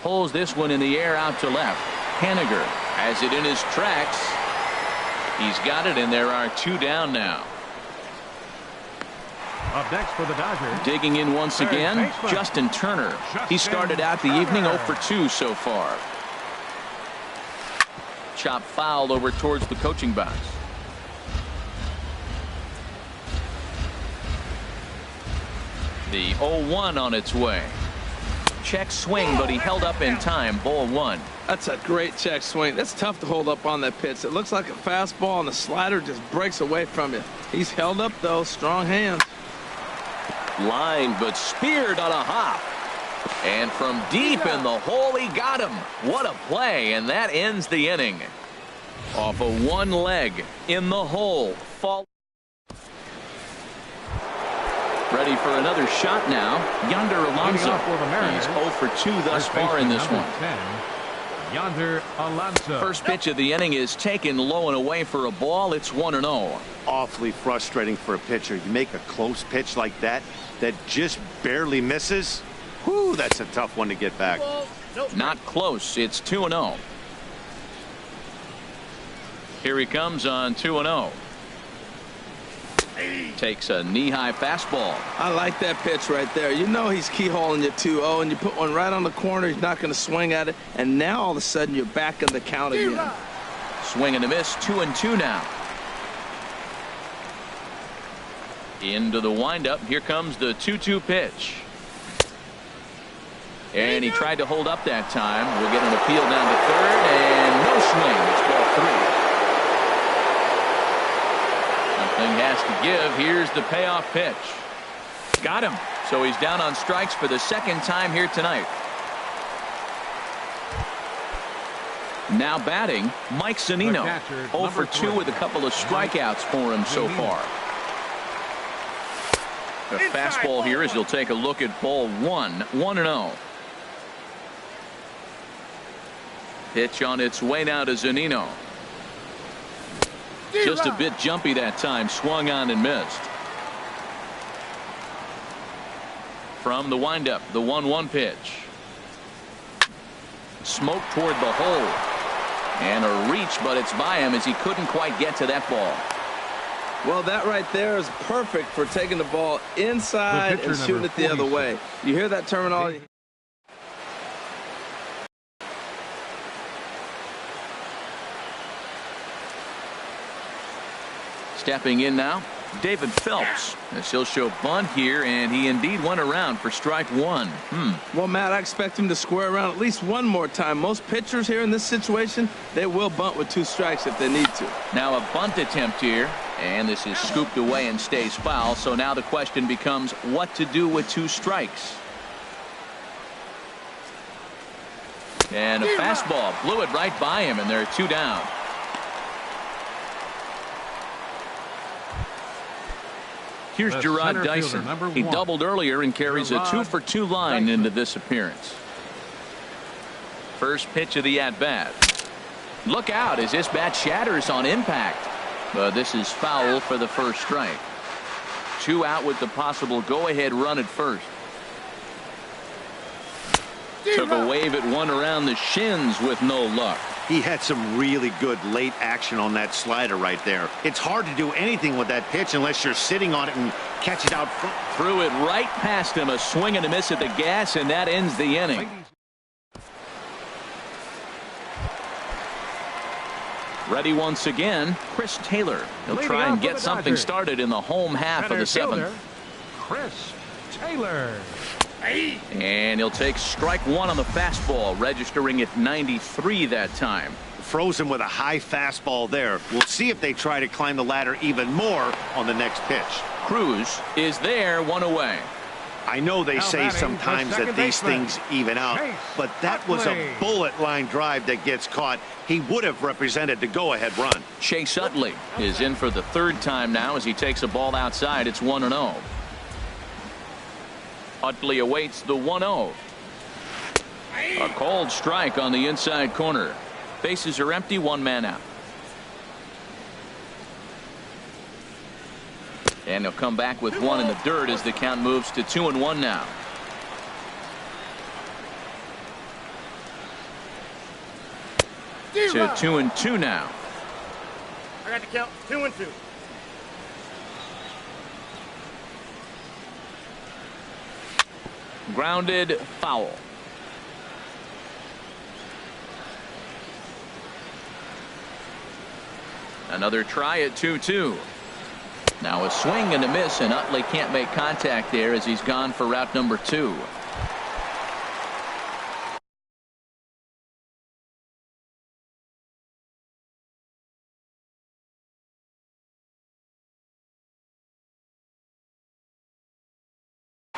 Pulls this one in the air out to left. Haniger has it in his tracks. He's got it, and there are 2 down now. Up next for the Dodgers. Digging in once again, Justin Turner. He started out the evening 0 for 2 so far. Chop foul over towards the coaching box. The 0-1 on its way. Check swing, but he held up in time. Ball 1. That's a great check swing. That's tough to hold up on that pitch. It looks like a fastball, and the slider just breaks away from you. He's held up, though. Strong hands. Line, but speared on a hop. And from deep in the hole, he got him. What a play, and that ends the inning. Off of one leg in the hole. Fall. Ready for another shot now. Yonder Alonso. He's 0 for 2 thus far in this one. Yonder Alonso. First pitch of the inning is taken low and away for a ball. It's 1-0. Awfully frustrating for a pitcher. You make a close pitch like that just barely misses. Whew, that's a tough one to get back. Not close. It's 2-0. Here he comes on 2-0. Takes a knee-high fastball. I like that pitch right there. You know he's keyholing you 2-0, and you put one right on the corner. He's not going to swing at it, and now all of a sudden you're back in the count again. Swing and a miss. 2-2 now. Into the windup. Here comes the 2-2 pitch. And he tried to hold up that time. We'll get an appeal down to third, and no swing. It's ball 3. Something has to give. Here's the payoff pitch. Got him. So he's down on strikes for the second time here tonight. Now batting, Mike Zunino. 0 for 2 with a couple of strikeouts for him so far. The fastball here as he'll take a look at ball 1. 1-0. Pitch on its way now to Zunino. Just a bit jumpy that time. Swung on and missed. From the windup, the 1-1 pitch. Smoke toward the hole. And a reach, but it's by him as he couldn't quite get to that ball. Well, that right there is perfect for taking the ball inside and shooting it the other way. You hear that terminology? Stepping in now, David Phelps. As he'll show bunt here, and he indeed went around for strike 1. Well, Matt, I expect him to square around at least one more time. Most pitchers here in this situation, they will bunt with 2 strikes if they need to. Now a bunt attempt here, and this is scooped away and stays foul. So now the question becomes what to do with 2 strikes. And a fastball blew it right by him, and there are 2 down. Here's Gerard Dyson. He doubled earlier and carries a 2 for 2 line into this appearance. First pitch of the at-bat. Look out as this bat shatters on impact. But this is foul for the first strike. 2 out with the possible go-ahead run at first. Took a wave at one around the shins with no luck. He had some really good late action on that slider right there. It's hard to do anything with that pitch unless you're sitting on it and catch it out front. Threw it right past him. A swing and a miss at the gas, and that ends the inning. Ready once again, Chris Taylor. He'll try and get something started in the home half of the 7th. Chris Taylor. And he'll take strike 1 on the fastball, registering at 93 that time. Froze him with a high fastball there. We'll see if they try to climb the ladder even more on the next pitch. Cruz is there, 1 away. I know they say sometimes that these things even out, but that was a bullet line drive that gets caught. He would have represented the go-ahead run. Chase Utley is in for the 3rd time now as he takes a ball outside. It's 1-0. Utley awaits the 1-0. A cold strike on the inside corner. Bases are empty, one man out. And he'll come back with one in the dirt as the count moves to 2-1 now. To 2-2 now. I got the count 2-2. Grounded foul. Another try at 2-2. Now a swing and a miss, and Utley can't make contact there as he's gone for route number 2.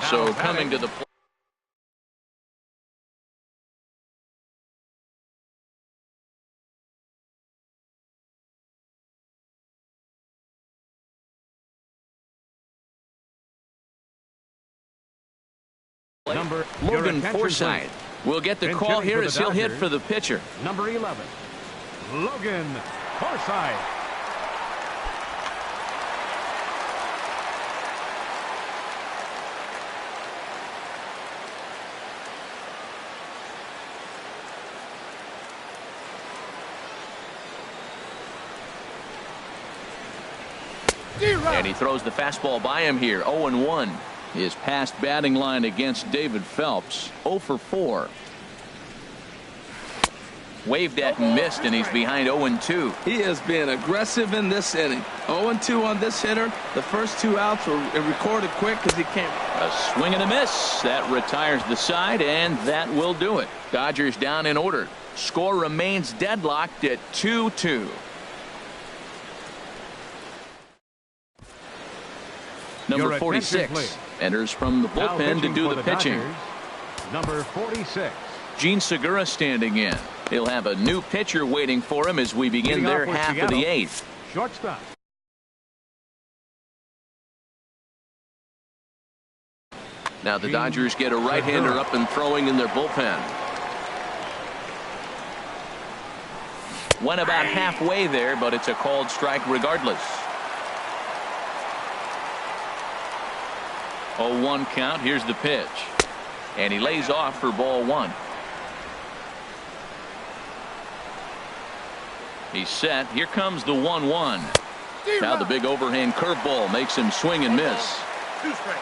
So coming to the plate. Logan Forsythe will get the call here as he'll hit for the pitcher. Number 11, Logan Forsythe. And he throws the fastball by him here. 0-1. His past batting line against David Phelps, 0 for 4. Waved at and missed, and he's behind 0-2. He is being aggressive in this inning. 0-2 on this hitter. The first 2 outs were recorded quick because he came. A swing and a miss. That retires the side, and that will do it. Dodgers down in order. Score remains deadlocked at 2-2. Number 46 enters from the bullpen to do the pitching. Dodgers, number 46. Gene Segura standing in. He'll have a new pitcher waiting for him as we begin their half of the 8th. Shortstop. Now the Dodgers get a right-hander up and throwing in their bullpen. Went about halfway there, but it's a called strike regardless. 0-1 count. Here's the pitch. And he lays off for ball 1. He's set. Here comes the 1-1. Now the big overhand curveball makes him swing and miss. 2 strikes.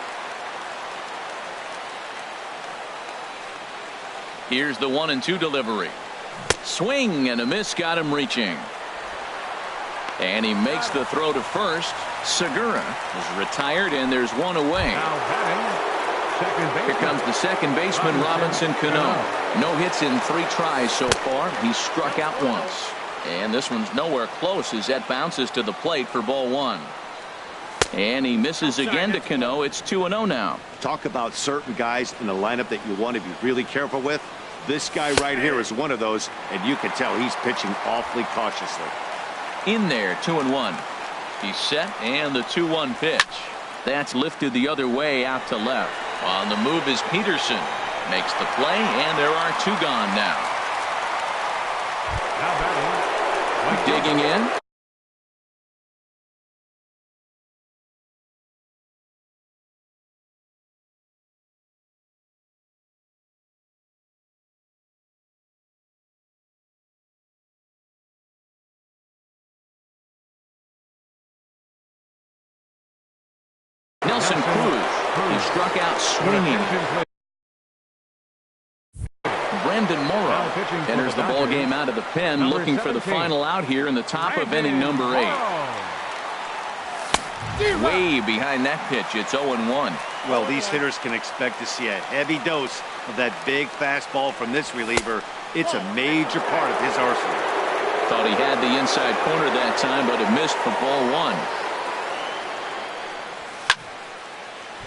Here's the 1-2 delivery. Swing and a miss, got him reaching. And he makes the throw to first. Segura is retired, and there's one away. Here comes the second baseman, Robinson Cano. No hits in 3 tries so far. He's struck out once. And this one's nowhere close as that bounces to the plate for ball 1. And he misses again to Cano. It's 2-0 now. Talk about certain guys in the lineup that you want to be really careful with. This guy right here is one of those, and you can tell he's pitching awfully cautiously. In there, 2-1. He's set, and the 2-1 pitch. That's lifted the other way out to left. On the move is Peterson. Makes the play, and there are 2 gone now. Digging in. Nelson Cruz, he struck out swinging. Brandon Morrow enters the ball game out of the pen, looking for the final out here in the top of inning number 8. Way behind that pitch. It's 0-1. Well, these hitters can expect to see a heavy dose of that big fastball from this reliever. It's a major part of his arsenal. Thought he had the inside corner that time, but it missed for ball 1.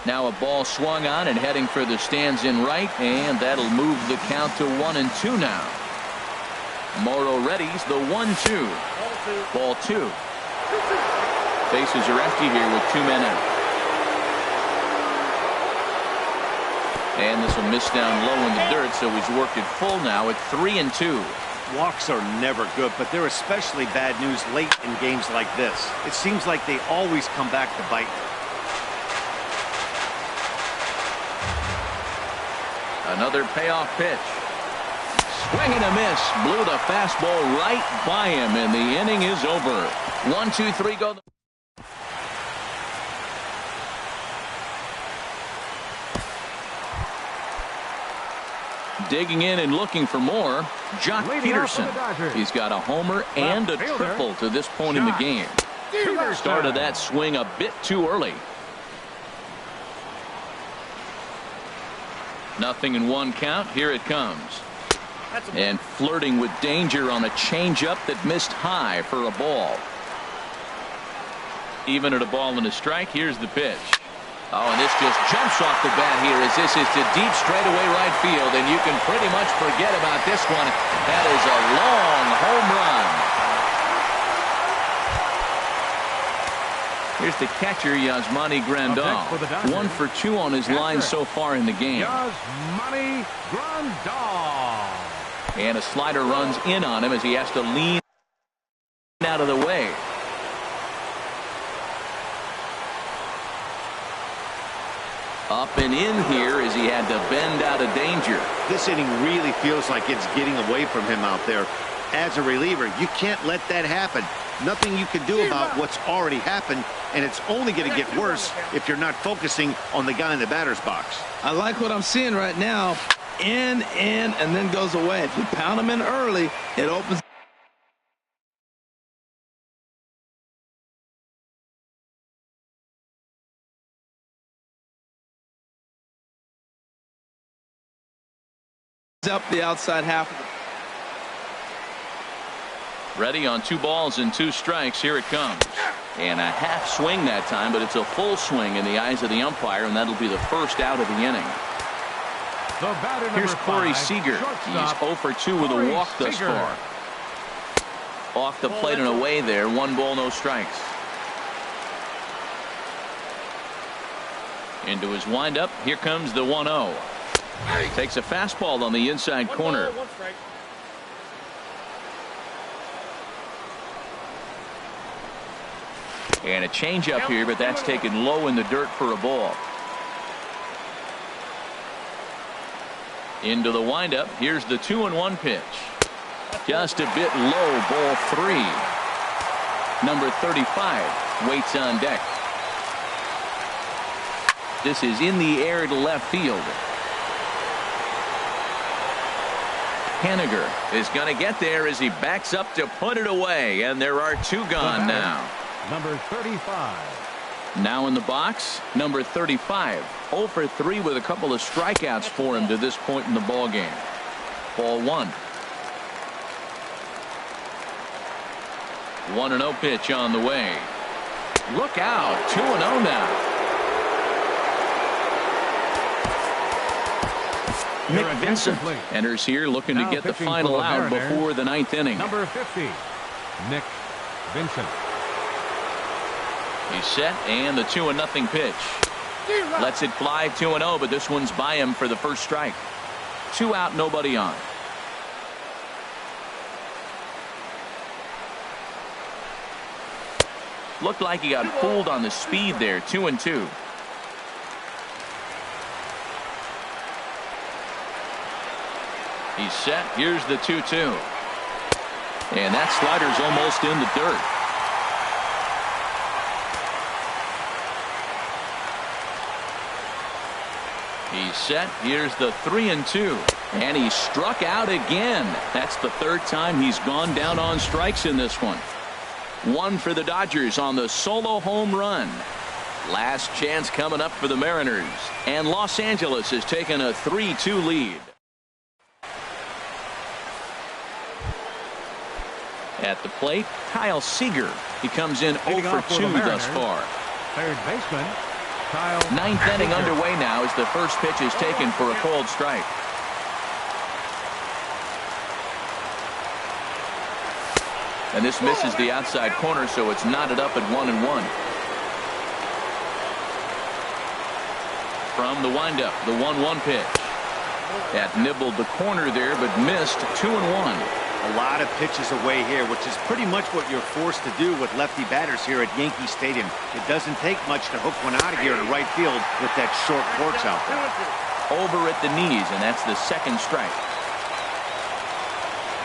Now a ball swung on and heading for the stands in right, and that'll move the count to 1-2 now. Morrow readies the 1-2. Ball 2. Bases are empty here with 2 men out. And this will miss down low in the dirt, so he's worked it full now at 3-2. Walks are never good, but they're especially bad news late in games like this. It seems like they always come back to bite. Another payoff pitch. Swing and a miss. Blew the fastball right by him, and the inning is over. 1, 2, 3, go. Digging in and looking for more, Jock Peterson. He's got a homer and a triple to this point in the game. Started that swing a bit too early. 0-1 count. Here it comes. And flirting with danger on a changeup that missed high for a ball. Even at a ball and a strike, here's the pitch. Oh, and this just jumps off the bat here as this is to deep straightaway right field, and you can pretty much forget about this one. That is a long home run. Here's the catcher, Yasmani Grandal. 1 for 2 on his line so far in the game. Yasmani Grandal. And a slider runs in on him as he has to lean out of the way. Up and in here as he had to bend out of danger. This inning really feels like it's getting away from him out there. As a reliever, you can't let that happen. Nothing you can do about what's already happened, and it's only going to get worse if you're not focusing on the guy in the batter's box. I like what I'm seeing right now. In, and then goes away. If you pound him in early, it opens up the outside half of the... Ready on 2 balls and 2 strikes. Here it comes. And a half swing that time, but it's a full swing in the eyes of the umpire, and that'll be the first out of the inning. Here's Corey Seager. He's 0 for 2 with a walk thus far. Off the plate and away there. 1 ball, no strikes. Into his windup. Here comes the 1-0. Takes a fastball on the inside corner. And a changeup here, but that's taken low in the dirt for a ball. Into the windup. Here's the 2-1 pitch. Just a bit low, ball 3. Number 35 waits on deck. This is in the air to left field. Henniger is going to get there as he backs up to put it away, and there are 2 gone now. Number 35. Now in the box, number 35. 0 for 3 with a couple of strikeouts for him to this point in the ball game. Ball 1. 1-0 pitch on the way. Look out. 2-0 now. Nick Vincent enters here looking to get the final out before the 9th inning. Number 50, Nick Vincent. He's set, and the 2-0 pitch. Lets it fly 2-0, but this one's by him for the first strike. 2 out, nobody on. Looked like he got fooled on the speed there. 2-2. He's set. Here's the 2-2. And that slider's almost in the dirt. He's set. Here's the 3-2. And he struck out again. That's the 3rd time he's gone down on strikes in this one. 1 for the Dodgers on the solo home run. Last chance coming up for the Mariners. And Los Angeles has taken a 3-2 lead. At the plate, Kyle Seager. He comes in 0 for 2 thus far. Third baseman, Kyle. 9th inning underway now as the first pitch is taken for a called strike. And this misses the outside corner, so it's knotted up at 1-1. from the windup, the 1-1 pitch. That nibbled the corner there, but missed. 2-1. A lot of pitches away here, which is pretty much what you're forced to do with lefty batters here at Yankee Stadium. It doesn't take much to hook one out of here to right field with that short porch out there. Over at the knees, and that's the second strike.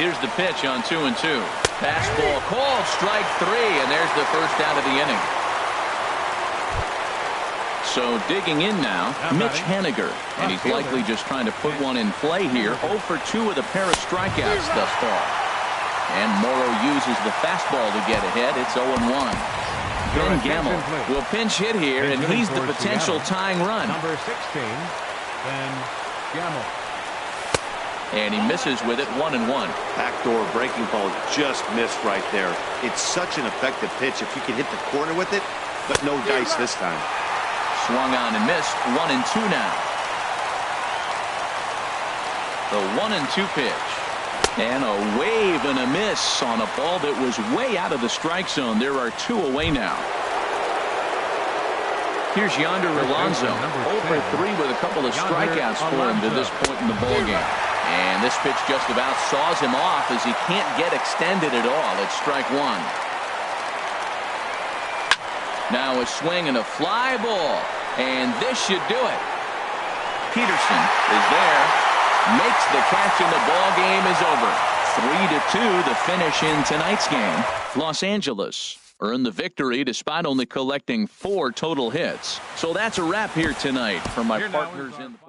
Here's the pitch on 2-2. Fastball called, strike 3, and there's the first out of the inning. So digging in now, Mitch Haniger, and he's likely just trying to put one in play here. 0 for 2 with a pair of strikeouts thus far. And Morrow uses the fastball to get ahead. It's 0-1. Ben Gamble will pinch hit here, and he's the potential tying run. Number 16, Ben Gamble. And he misses with it. 1-1. Backdoor breaking ball just missed right there. It's such an effective pitch if you can hit the corner with it, but no dice this time. Swung on and missed. 1-2 now. The 1-2 pitch. And a wave and a miss on a ball that was way out of the strike zone. There are 2 away now. Here's Yonder Alonso. 0 for 3 with a couple of strikeouts for him to this point in the ballgame. And this pitch just about saws him off as he can't get extended at all. It's strike 1. Now a swing and a fly ball. And this should do it. Peterson is there. Makes the catch and the ball game is over. 3-2 the finish in tonight's game. Los Angeles earned the victory despite only collecting 4 total hits. So that's a wrap here tonight for my partners in the